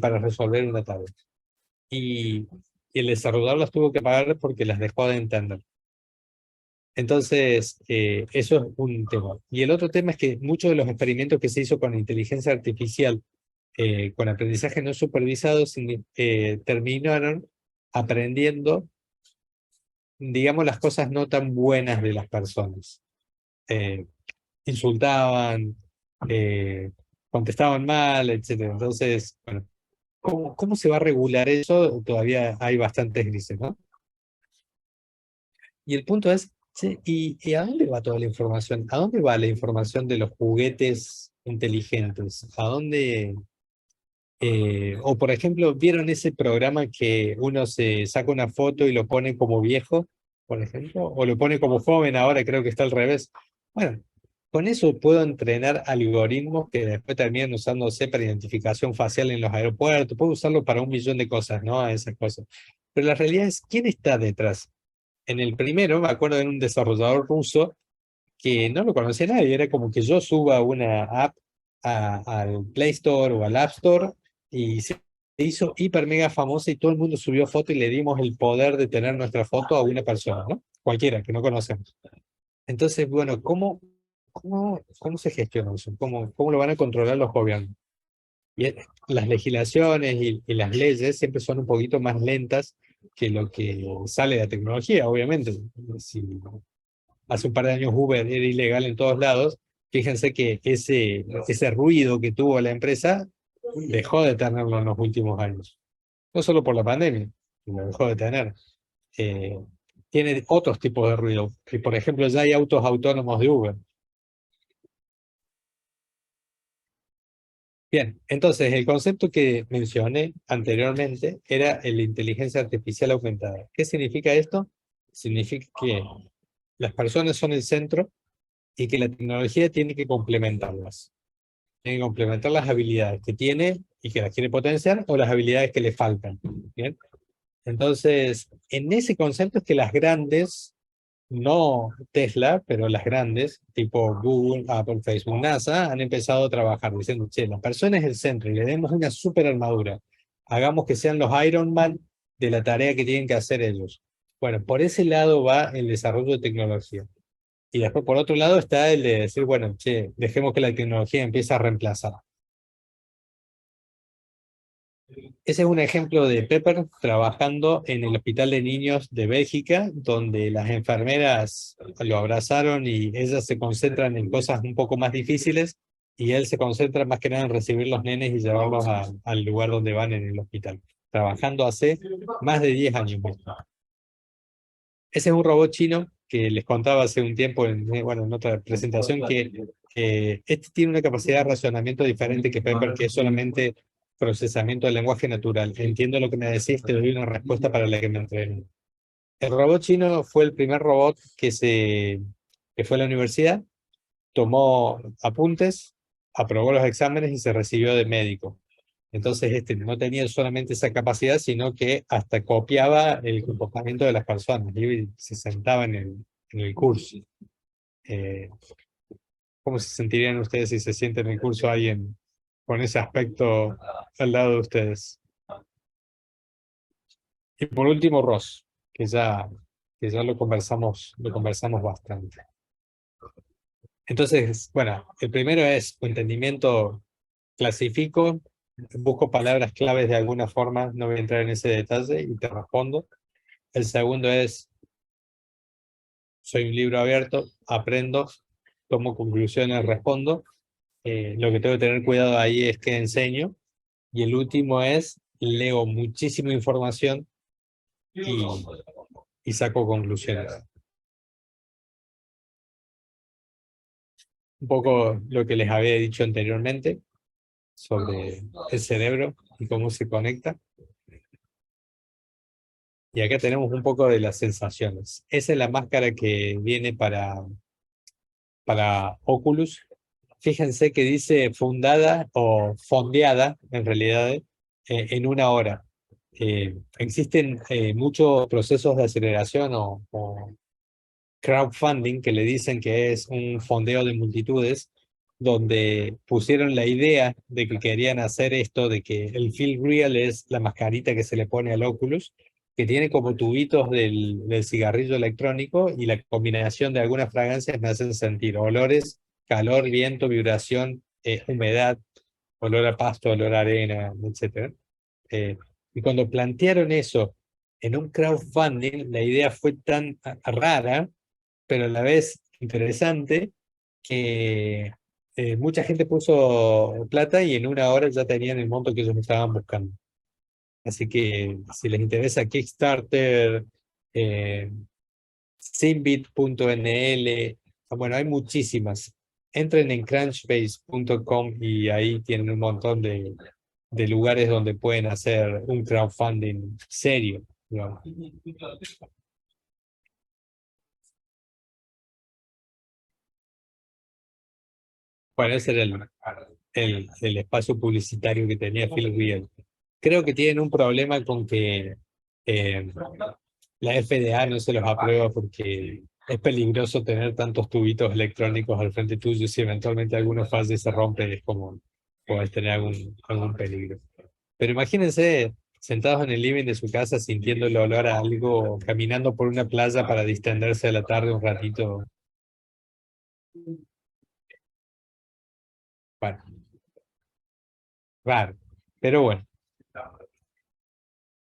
para resolver una tarea. Y el desarrollador las tuvo que pagar porque las dejó de entender. Entonces, eso es un tema. Y el otro tema es que muchos de los experimentos que se hizo con inteligencia artificial, con aprendizaje no supervisado, terminaron aprendiendo, digamos, las cosas no tan buenas de las personas. Insultaban, eh, contestaban mal, etcétera. Entonces, bueno, ¿cómo se va a regular eso? Todavía hay bastantes grises, ¿no? Y el punto es, sí, ¿y a dónde va toda la información? ¿A dónde va la información de los juguetes inteligentes? ¿A dónde? O por ejemplo, ¿vieron ese programa que uno se saca una foto y lo pone como viejo, por ejemplo? O lo pone como joven, ahora creo que está al revés. Bueno, con eso puedo entrenar algoritmos que después terminan usándose para identificación facial en los aeropuertos. Puedo usarlo para un millón de cosas, ¿no? Esas cosas. Pero la realidad es, ¿quién está detrás? En el primero, me acuerdo de un desarrollador ruso que no lo conocía nadie. Era como que yo suba una app al Play Store o al App Store y se hizo hiper mega famosa y todo el mundo subió foto y le dimos el poder de tener nuestra foto a una persona, ¿no? Cualquiera que no conocemos. Entonces, bueno, ¿cómo se gestiona eso? ¿Cómo lo van a controlar los gobiernos? Las legislaciones y las leyes siempre son un poquito más lentas que lo que sale de la tecnología, obviamente. Si hace un par de años Uber era ilegal en todos lados, fíjense que ese ruido que tuvo la empresa dejó de tenerlo en los últimos años. No solo por la pandemia, lo dejó de tener. Eh, Tiene otros tipos de ruido. Que, por ejemplo, ya hay autos autónomos de Uber. Bien, entonces el concepto que mencioné anteriormente era el de inteligencia artificial aumentada. ¿Qué significa esto? Significa que las personas son el centro y que la tecnología tiene que complementarlas. Tiene que complementar las habilidades que tiene y que las quiere potenciar o las habilidades que le faltan. ¿Bien? Entonces, en ese concepto es que las grandes, no Tesla, pero las grandes, tipo Google, Apple, Facebook, NASA, han empezado a trabajar diciendo, che, la persona es el centro y le demos una super armadura. Hagamos que sean los Iron Man de la tarea que tienen que hacer ellos. Bueno, por ese lado va el desarrollo de tecnología. Y después, por otro lado, está el de decir, bueno, che, dejemos que la tecnología empiece a reemplazar. Ese es un ejemplo de Pepper trabajando en el Hospital de Niños de Bélgica, donde las enfermeras lo abrazaron y ellas se concentran en cosas un poco más difíciles y él se concentra más que nada en recibir los nenes y llevarlos al lugar donde van en el hospital, trabajando hace más de 10 años. Ese es un robot chino que les contaba hace un tiempo, en otra presentación, que este tiene una capacidad de razonamiento diferente que Pepper, que es solamente procesamiento del lenguaje natural. Entiendo lo que me decís, te doy una respuesta para la que me entreno. El robot chino fue el primer robot que se que fue a la universidad, tomó apuntes, aprobó los exámenes y se recibió de médico. Entonces no tenía solamente esa capacidad, sino que hasta copiaba el comportamiento de las personas, y se sentaba en el curso. ¿Cómo se sentirían ustedes si se siente en el curso alguien con ese aspecto al lado de ustedes? Y por último, Ross, que ya lo conversamos bastante. Entonces, bueno, el primero es entendimiento, clasifico, busco palabras claves de alguna forma, no voy a entrar en ese detalle y te respondo. El segundo es, soy un libro abierto, aprendo, tomo conclusiones, respondo. Lo que tengo que tener cuidado ahí es que enseño. Y el último es, leo muchísima información y saco conclusiones. Un poco lo que les había dicho anteriormente sobre el cerebro y cómo se conecta. Y acá tenemos un poco de las sensaciones. Esa es la máscara que viene para Oculus. Fíjense que dice fundada o fondeada, en realidad, en 1 hora. Existen muchos procesos de aceleración o crowdfunding, que le dicen que es un fondeo de multitudes, donde pusieron la idea de que querían hacer esto, de que el Feel Real es la mascarita que se le pone al Oculus, que tiene como tubitos del cigarrillo electrónico, y la combinación de algunas fragancias me hacen sentir olores, calor, viento, vibración, humedad, olor a pasto, olor a arena, etc. Y cuando plantearon eso en un crowdfunding, la idea fue tan rara, pero a la vez interesante, que mucha gente puso plata y en 1 hora ya tenían el monto que ellos estaban buscando. Así que si les interesa Kickstarter, eh, Symbit.nl, bueno, hay muchísimas. Entren en crunchbase.com y ahí tienen un montón de lugares donde pueden hacer un crowdfunding serio, digamos. Bueno, ese era el espacio publicitario que tenía Phil Real. Creo que tienen un problema con que la FDA no se los aprueba, porque es peligroso tener tantos tubitos electrónicos al frente tuyo. Si eventualmente alguno falla y se rompe, es como puedes tener algún peligro. Pero imagínense sentados en el living de su casa sintiendo el olor a algo, caminando por una playa para distenderse a la tarde un ratito. Bueno, raro, pero bueno.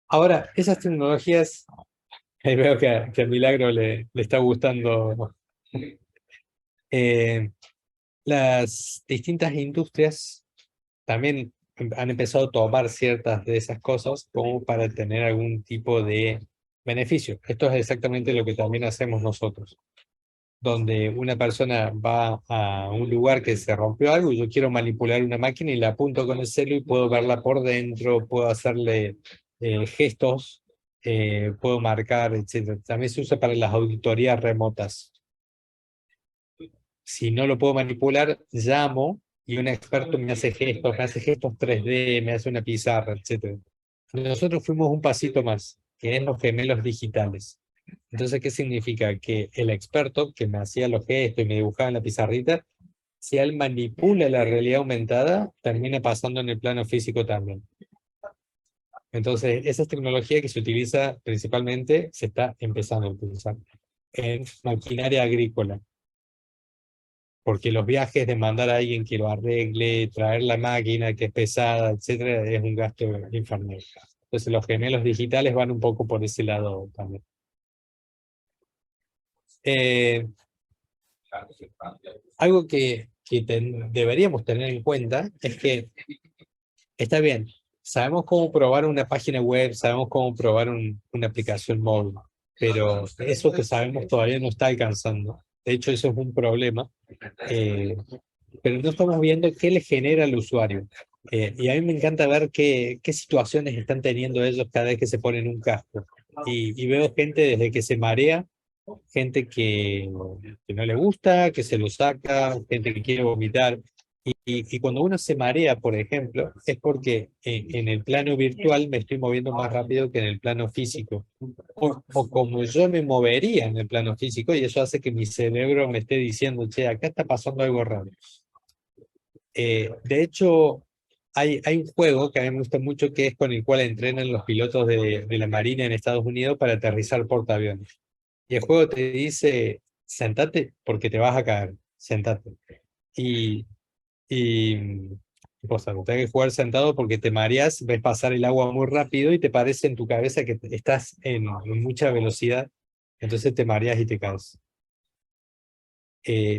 Ahora, esas tecnologías, ahí veo que a Milagro le está gustando. Eh, las distintas industrias también han empezado a tomar ciertas de esas cosas como para tener algún tipo de beneficio. Esto es exactamente lo que también hacemos nosotros, donde una persona va a un lugar que se rompió algo y yo quiero manipular una máquina y la apunto con el celu y puedo verla por dentro, puedo hacerle gestos, puedo marcar, etc. También se usa para las auditorías remotas. Si no lo puedo manipular, llamo y un experto me hace gestos 3D, me hace una pizarra, etc. Nosotros fuimos un pasito más, que es los gemelos digitales. Entonces, ¿qué significa? Que el experto que me hacía los gestos y me dibujaba en la pizarrita, si él manipula la realidad aumentada, termina pasando en el plano físico también. Entonces, esa es tecnología que se utiliza principalmente, se está empezando a utilizar en maquinaria agrícola, porque los viajes de mandar a alguien que lo arregle, traer la máquina que es pesada, etcétera, es un gasto infernal. Entonces, los gemelos digitales van un poco por ese lado también. Algo que deberíamos tener en cuenta es que está bien, sabemos cómo probar una página web, sabemos cómo probar una aplicación móvil, pero eso que sabemos todavía no está alcanzando. De hecho, eso es un problema, pero no estamos viendo qué le genera al usuario. Y a mí me encanta ver qué situaciones están teniendo ellos cada vez que se ponen un casco. Y veo gente desde que se marea gente que no le gusta, que se lo saca, gente que quiere vomitar. Y cuando uno se marea, por ejemplo, es porque en el plano virtual me estoy moviendo más rápido que en el plano físico. O como yo me movería en el plano físico, y eso hace que mi cerebro me esté diciendo, che, acá está pasando algo raro. De hecho, hay un juego que a mí me gusta mucho que es con el cual entrenan los pilotos de la Marina en Estados Unidos para aterrizar portaaviones. Y el juego te dice, sentate porque te vas a caer, sentate. Y, y vos tenés que jugar sentado porque te mareas, ves pasar el agua muy rápido y te parece en tu cabeza que estás en mucha velocidad, entonces te mareas y te caes.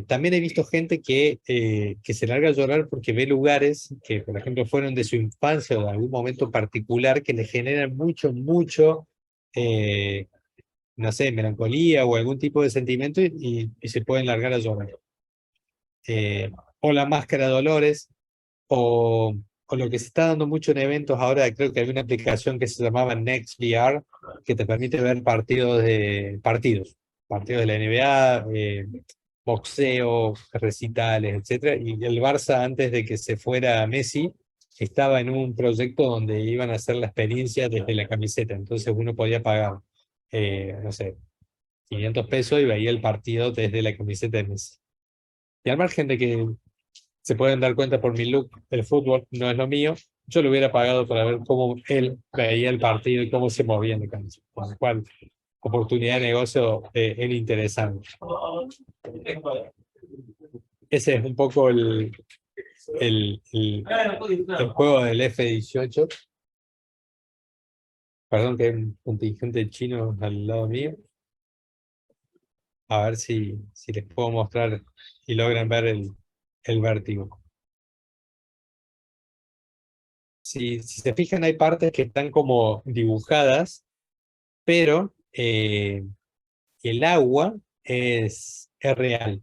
También he visto gente que se larga a llorar porque ve lugares que, por ejemplo, fueron de su infancia o de algún momento particular que le generan mucho, eh, no sé, melancolía o algún tipo de sentimiento y se pueden largar a llorar. O la máscara de Dolores, o lo que se está dando mucho en eventos ahora, creo que hay una aplicación que se llamaba NextVR, que te permite ver partidos de la NBA, boxeo, recitales, etcétera. Y el Barça, antes de que se fuera Messi, estaba en un proyecto donde iban a hacer la experiencia desde la camiseta. Entonces uno podía pagar, no sé, 500 pesos y veía el partido desde la camiseta de Messi. Y al margen de que se pueden dar cuenta por mi look, el fútbol no es lo mío, yo lo hubiera pagado para ver cómo él veía el partido y cómo se movía en la cancha. Con lo cual, oportunidad de negocio era interesante. Ese es un poco el juego del F-18. Perdón que hay un contingente chino al lado mío. A ver si les puedo mostrar y logran ver el vértigo. Si se fijan, hay partes que están como dibujadas, pero el agua es real.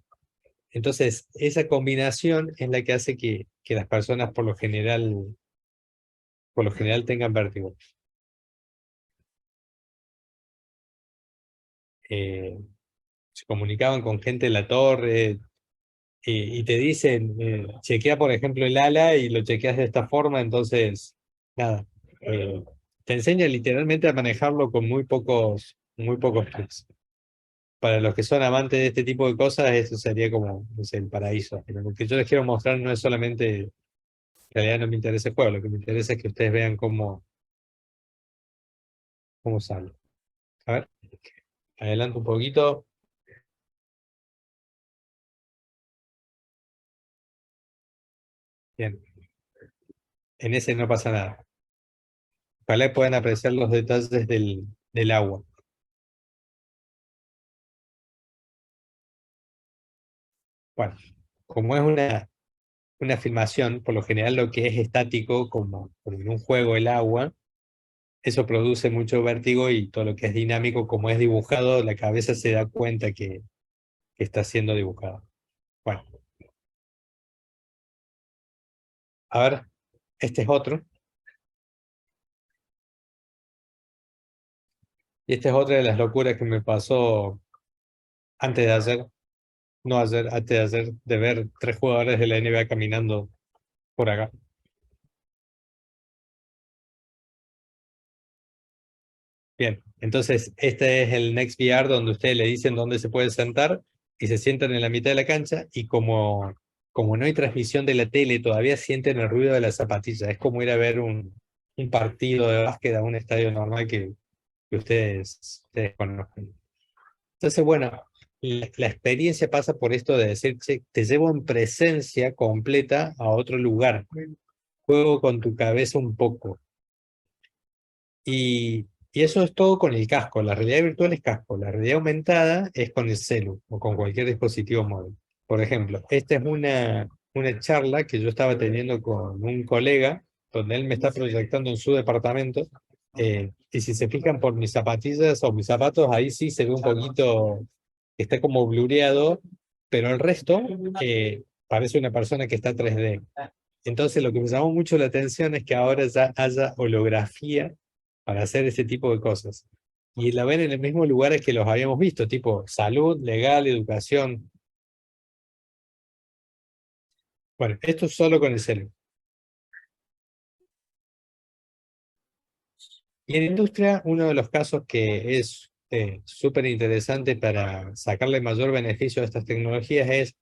Entonces, esa combinación es la que hace que las personas por lo general tengan vértigo. Se comunicaban con gente en la torre y te dicen, chequea por ejemplo el ala y lo chequeas de esta forma, entonces, nada, te enseña literalmente a manejarlo con muy pocos clics. Para los que son amantes de este tipo de cosas, eso sería como, no sé, el paraíso. Pero lo que yo les quiero mostrar no es solamente, en realidad no me interesa el juego, lo que me interesa es que ustedes vean cómo sale. A ver, adelanto un poquito. Bien, en ese no pasa nada. Ojalá puedan apreciar los detalles del agua. Bueno, como es una filmación, por lo general lo que es estático, como en un juego el agua, eso produce mucho vértigo y todo lo que es dinámico, como es dibujado, la cabeza se da cuenta que está siendo dibujado. Bueno, a ver, este es otro. Y esta es otra de las locuras que me pasó antes de ayer, no ayer, antes de ayer, de ver 3 jugadores de la NBA caminando por acá. Bien, entonces este es el Next VR donde ustedes le dicen dónde se puede sentar y se sientan en la mitad de la cancha y como no hay transmisión de la tele, todavía sienten el ruido de las zapatillas. Es como ir a ver un partido de básquet a un estadio normal que ustedes conocen. Entonces, bueno, la experiencia pasa por esto de decir, che, te llevo en presencia completa a otro lugar. Juego con tu cabeza un poco. Y eso es todo con el casco. La realidad virtual es casco. La realidad aumentada es con el celu o con cualquier dispositivo móvil. Por ejemplo, esta es una charla que yo estaba teniendo con un colega, donde él me está proyectando en su departamento. Y si se fijan por mis zapatillas o mis zapatos, ahí sí se ve un poquito, está como blureado, pero el resto parece una persona que está 3D. Entonces lo que me llamó mucho la atención es que ahora ya haya holografía para hacer ese tipo de cosas. y la ven en los mismos lugares que los habíamos visto, tipo salud, legal, educación. Bueno, esto es solo con el celular. Y en industria, uno de los casos que es súper interesante para sacarle mayor beneficio a estas tecnologías es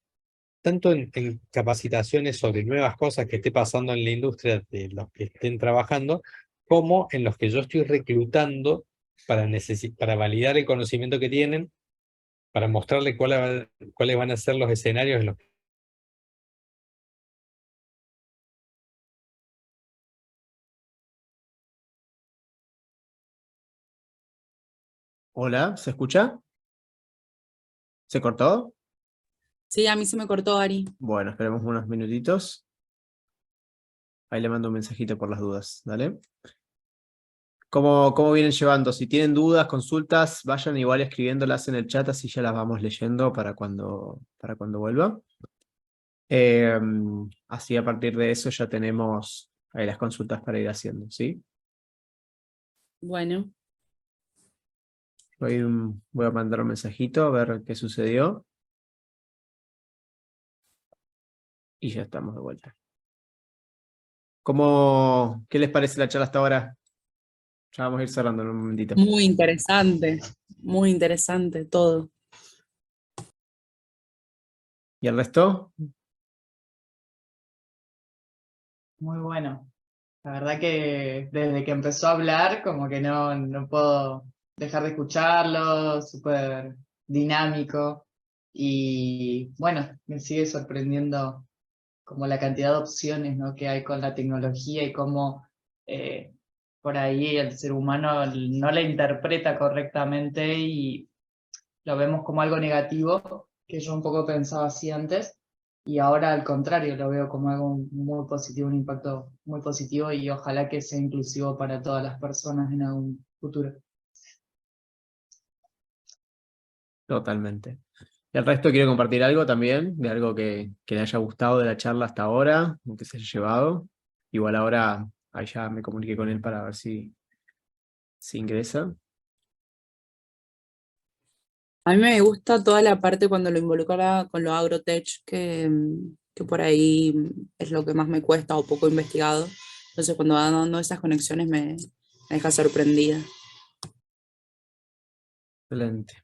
tanto en capacitaciones sobre nuevas cosas que esté pasando en la industria de los que estén trabajando, como en los que yo estoy reclutando para validar el conocimiento que tienen, para mostrarle cuáles van a ser los escenarios en los que... Hola, ¿se escucha? ¿Se cortó? Sí, a mí se me cortó, Ari. Bueno, esperemos unos minutitos. Ahí le mando un mensajito por las dudas, ¿dale? ¿Cómo vienen llevando? Si tienen dudas, consultas, vayan igual escribiéndolas en el chat, así ya las vamos leyendo para cuando vuelva. Así a partir de eso ya tenemos ahí las consultas para ir haciendo, ¿sí? Bueno, Voy a mandar un mensajito a ver qué sucedió. Y ya estamos de vuelta. ¿Qué les parece la charla hasta ahora? Ya vamos a ir cerrando en un momentito. muy interesante todo. ¿Y el resto? Muy bueno. La verdad que desde que empezó a hablar, como que no puedo dejar de escucharlo, súper dinámico. Y bueno, me sigue sorprendiendo como la cantidad de opciones, ¿no?, que hay con la tecnología y cómo por ahí el ser humano no la interpreta correctamente y lo vemos como algo negativo, que yo un poco pensaba así antes, y ahora al contrario, lo veo como algo muy positivo, un impacto muy positivo, y ojalá que sea inclusivo para todas las personas en algún futuro. Totalmente. Y el resto quiero compartir algo también, de algo que le haya gustado de la charla hasta ahora, que se haya llevado. Igual ahora ahí ya me comuniqué con él para ver si ingresa. A mí me gusta toda la parte cuando lo involucra con lo agrotech, que por ahí es lo que más me cuesta o poco investigado. Entonces cuando van dando esas conexiones me deja sorprendida. Excelente.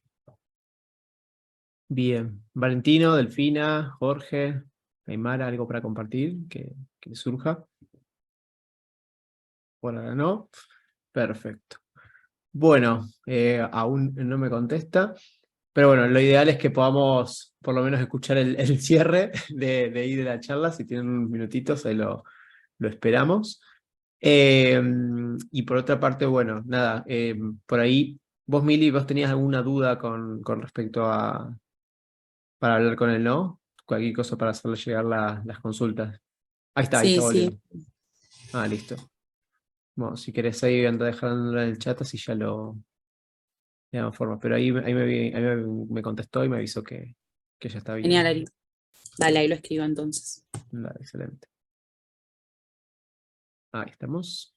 Bien. Valentino, Delfina, Jorge, Aymara, ¿algo para compartir que les surja? Por ahora no. Perfecto. Bueno, aún no me contesta, pero bueno, lo ideal es que podamos por lo menos escuchar el cierre de ahí de la charla, si tienen unos minutitos, ahí lo esperamos. Y por otra parte, bueno, nada, por ahí, vos Mili, vos tenías alguna duda con respecto para hablar con él, ¿no? Cualquier cosa para hacerle llegar las consultas. Ahí está Sí, sí. volviendo. Ah, listo. Bueno, si querés ahí anda dejándolo en el chat, así ya le damos forma. Pero ahí me contestó y me avisó que ya está bien. Genial, Ari. Dale, ahí lo escribo entonces. Dale, excelente. Ahí estamos.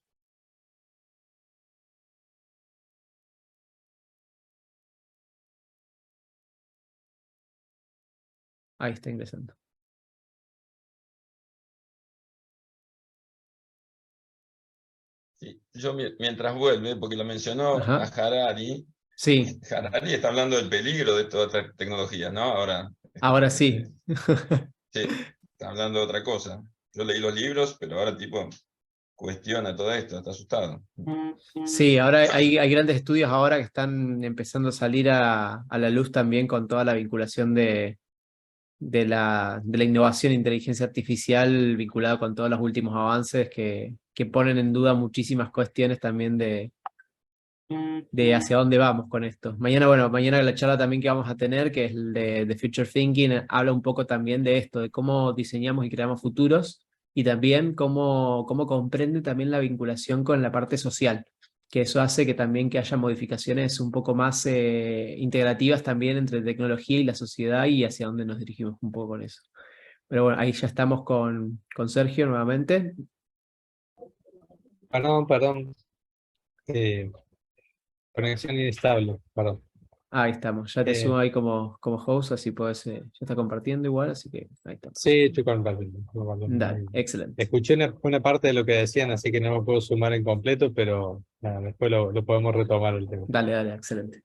Ahí está ingresando. Sí, yo mientras vuelve, porque lo mencionó a Ajá. Harari, Sí, Harari está hablando del peligro de toda esta tecnología, ¿no? ahora sí. Sí, está hablando de otra cosa. Yo leí los libros, pero ahora tipo cuestiona todo esto, está asustado. Sí, ahora hay grandes estudios ahora que están empezando a salir a la luz también con toda la vinculación de la innovación e inteligencia artificial vinculada con todos los últimos avances que ponen en duda muchísimas cuestiones también de hacia dónde vamos con esto. Mañana la charla también que vamos a tener, que es el de Future Thinking, habla un poco también de esto, de cómo diseñamos y creamos futuros y también cómo comprende también la vinculación con la parte social, que eso hace que también que haya modificaciones un poco más integrativas también entre tecnología y la sociedad y hacia dónde nos dirigimos un poco con eso. Pero bueno, ahí ya estamos con Sergio nuevamente. Perdón. Conexión inestable, perdón. Ahí estamos, ya te Eh, subo ahí como host, así puedes, ya está compartiendo igual, así que ahí estamos. Sí, estoy compartiendo. Dale, excelente. Escuché una parte de lo que decían, así que no me puedo sumar en completo, pero nada, después lo podemos retomar el tema. Dale, dale, excelente.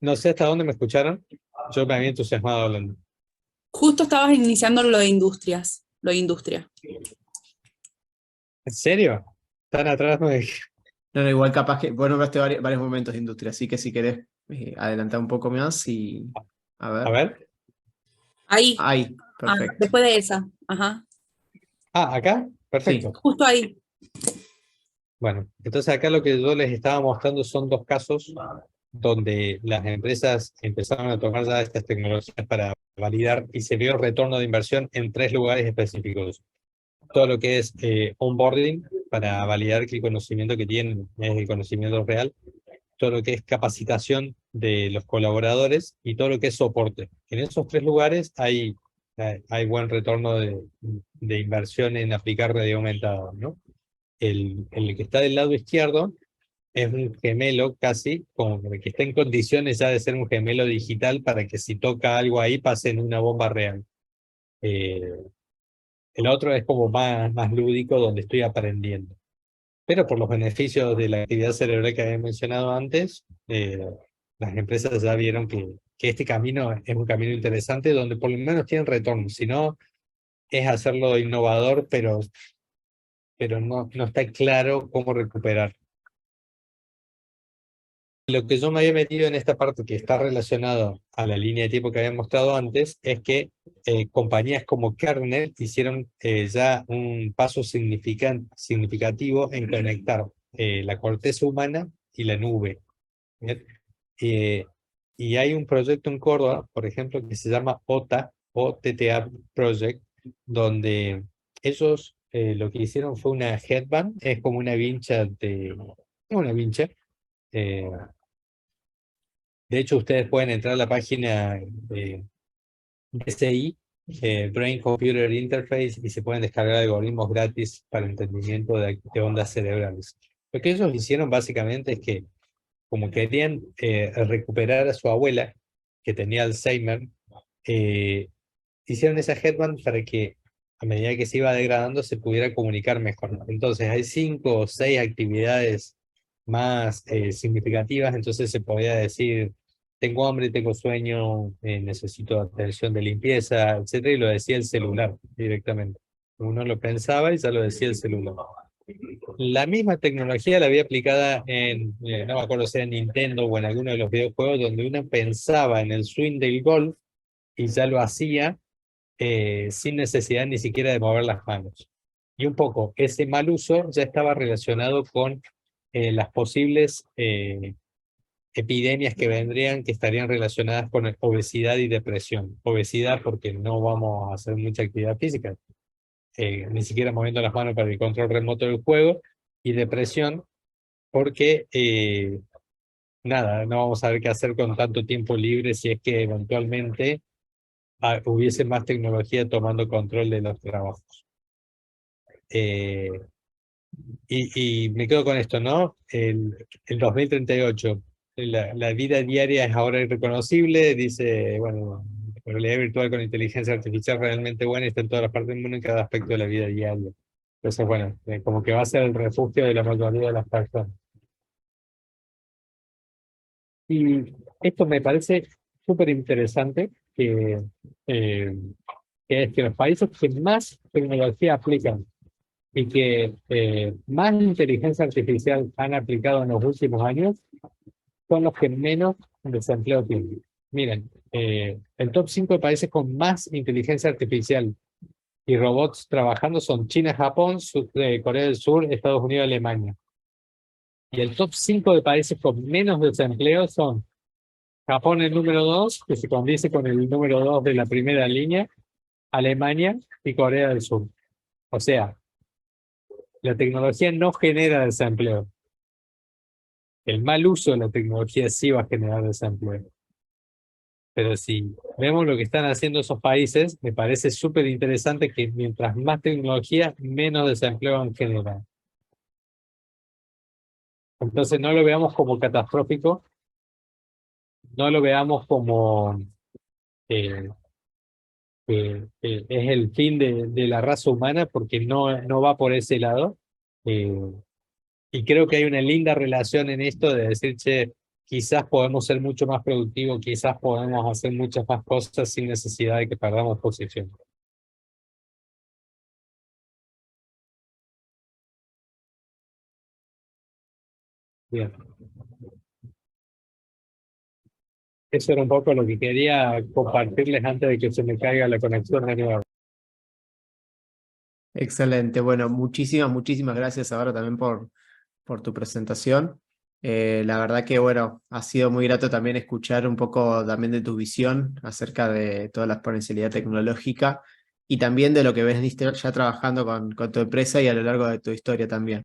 No sé hasta dónde me escucharon. Yo me había entusiasmado hablando. Justo estabas iniciando lo de industrias, lo de industria. ¿En serio? ¿Están atrás de...? No, no, igual capaz que, vos nombraste varios momentos de industria, así que si querés adelantar un poco más y a A ver. ver. Ahí, Ahí, perfecto. después de esa. Ajá. ¿Acá? Perfecto. Justo ahí. Bueno, entonces acá lo que yo les estaba mostrando son dos casos donde las empresas empezaron a tomar ya estas tecnologías para validar y se vio retorno de inversión en 3 lugares específicos. Todo lo que es onboarding, para validar que el conocimiento que tienen es el conocimiento real, todo lo que es capacitación de los colaboradores y todo lo que es soporte. En esos 3 lugares hay buen retorno de inversión en aplicar realidad aumentada, ¿no? El que está del lado izquierdo es un gemelo casi, como que está en condiciones ya de ser un gemelo digital para que si toca algo ahí pase en una bomba real. El otro es como más lúdico, donde estoy aprendiendo. Pero por los beneficios de la actividad cerebral que había mencionado antes, las empresas ya vieron que este camino es un camino interesante donde por lo menos tienen retorno. Si no, es hacerlo innovador, pero no está claro cómo recuperar. Lo que yo me había metido en esta parte que está relacionado a la línea de tiempo que había mostrado antes es que compañías como Kernel hicieron ya un paso significativo en conectar la corteza humana y la nube. ¿Bien? Y hay un proyecto en Córdoba, por ejemplo, que se llama OTTA Project, donde ellos lo que hicieron fue una headband, es como una vincha eh, de hecho, ustedes pueden entrar a la página de BCI, Brain Computer Interface, y se pueden descargar algoritmos gratis para entendimiento de ondas cerebrales. Lo que ellos hicieron básicamente es que, como querían recuperar a su abuela, que tenía Alzheimer, hicieron esa headband para que a medida que se iba degradando se pudiera comunicar mejor. Entonces hay 5 o 6 actividades más significativas, entonces se podía decir, tengo hambre, tengo sueño, necesito atención de limpieza, etcétera, y lo decía el celular directamente. Uno lo pensaba y ya lo decía el celular. La misma tecnología la había aplicada no me acuerdo si era en Nintendo o en alguno de los videojuegos, donde uno pensaba en el swing del golf y ya lo hacía sin necesidad ni siquiera de mover las manos. Y un poco ese mal uso ya estaba relacionado con las posibles epidemias que vendrían, que estarían relacionadas con obesidad y depresión. Obesidad porque no vamos a hacer mucha actividad física, ni siquiera moviendo las manos para el control remoto del juego, y depresión porque nada, no vamos a saber qué hacer con tanto tiempo libre si es que eventualmente hubiese más tecnología tomando control de los trabajos. Y me quedo con esto, ¿no? El 2038, la vida diaria es ahora irreconocible, dice, bueno, la realidad virtual con inteligencia artificial realmente buena, está en todas las partes del mundo en cada aspecto de la vida diaria. Entonces, bueno, como que va a ser el refugio de la mayoría de las personas. Y esto me parece súper interesante, que es que los países que más tecnología aplican y que más inteligencia artificial han aplicado en los últimos años son los que menos desempleo tienen. Miren, el top 5 de países con más inteligencia artificial y robots trabajando son China, Japón, Corea del Sur, Estados Unidos y Alemania. Y el top 5 de países con menos desempleo son Japón el número 2, que se condice con el número 2 de la primera línea, Alemania y Corea del Sur. O sea, la tecnología no genera desempleo. El mal uso de la tecnología sí va a generar desempleo. Pero si vemos lo que están haciendo esos países, me parece súper interesante que mientras más tecnología, menos desempleo han generado. Entonces no lo veamos como catastrófico, no lo veamos como eh, es el fin de la raza humana, porque no va por ese lado. Eh, y creo que hay una linda relación en esto de decir, che, quizás podemos ser mucho más productivos, quizás podemos hacer muchas más cosas sin necesidad de que perdamos posición. Bien. Eso era un poco lo que quería compartirles antes de que se me caiga la conexión de nuevo. Excelente. Bueno, muchísimas gracias ahora también por tu presentación. La verdad que, bueno, ha sido muy grato también escuchar un poco también de tu visión acerca de toda la exponencialidad tecnológica y también de lo que veniste ya trabajando con tu empresa y a lo largo de tu historia también.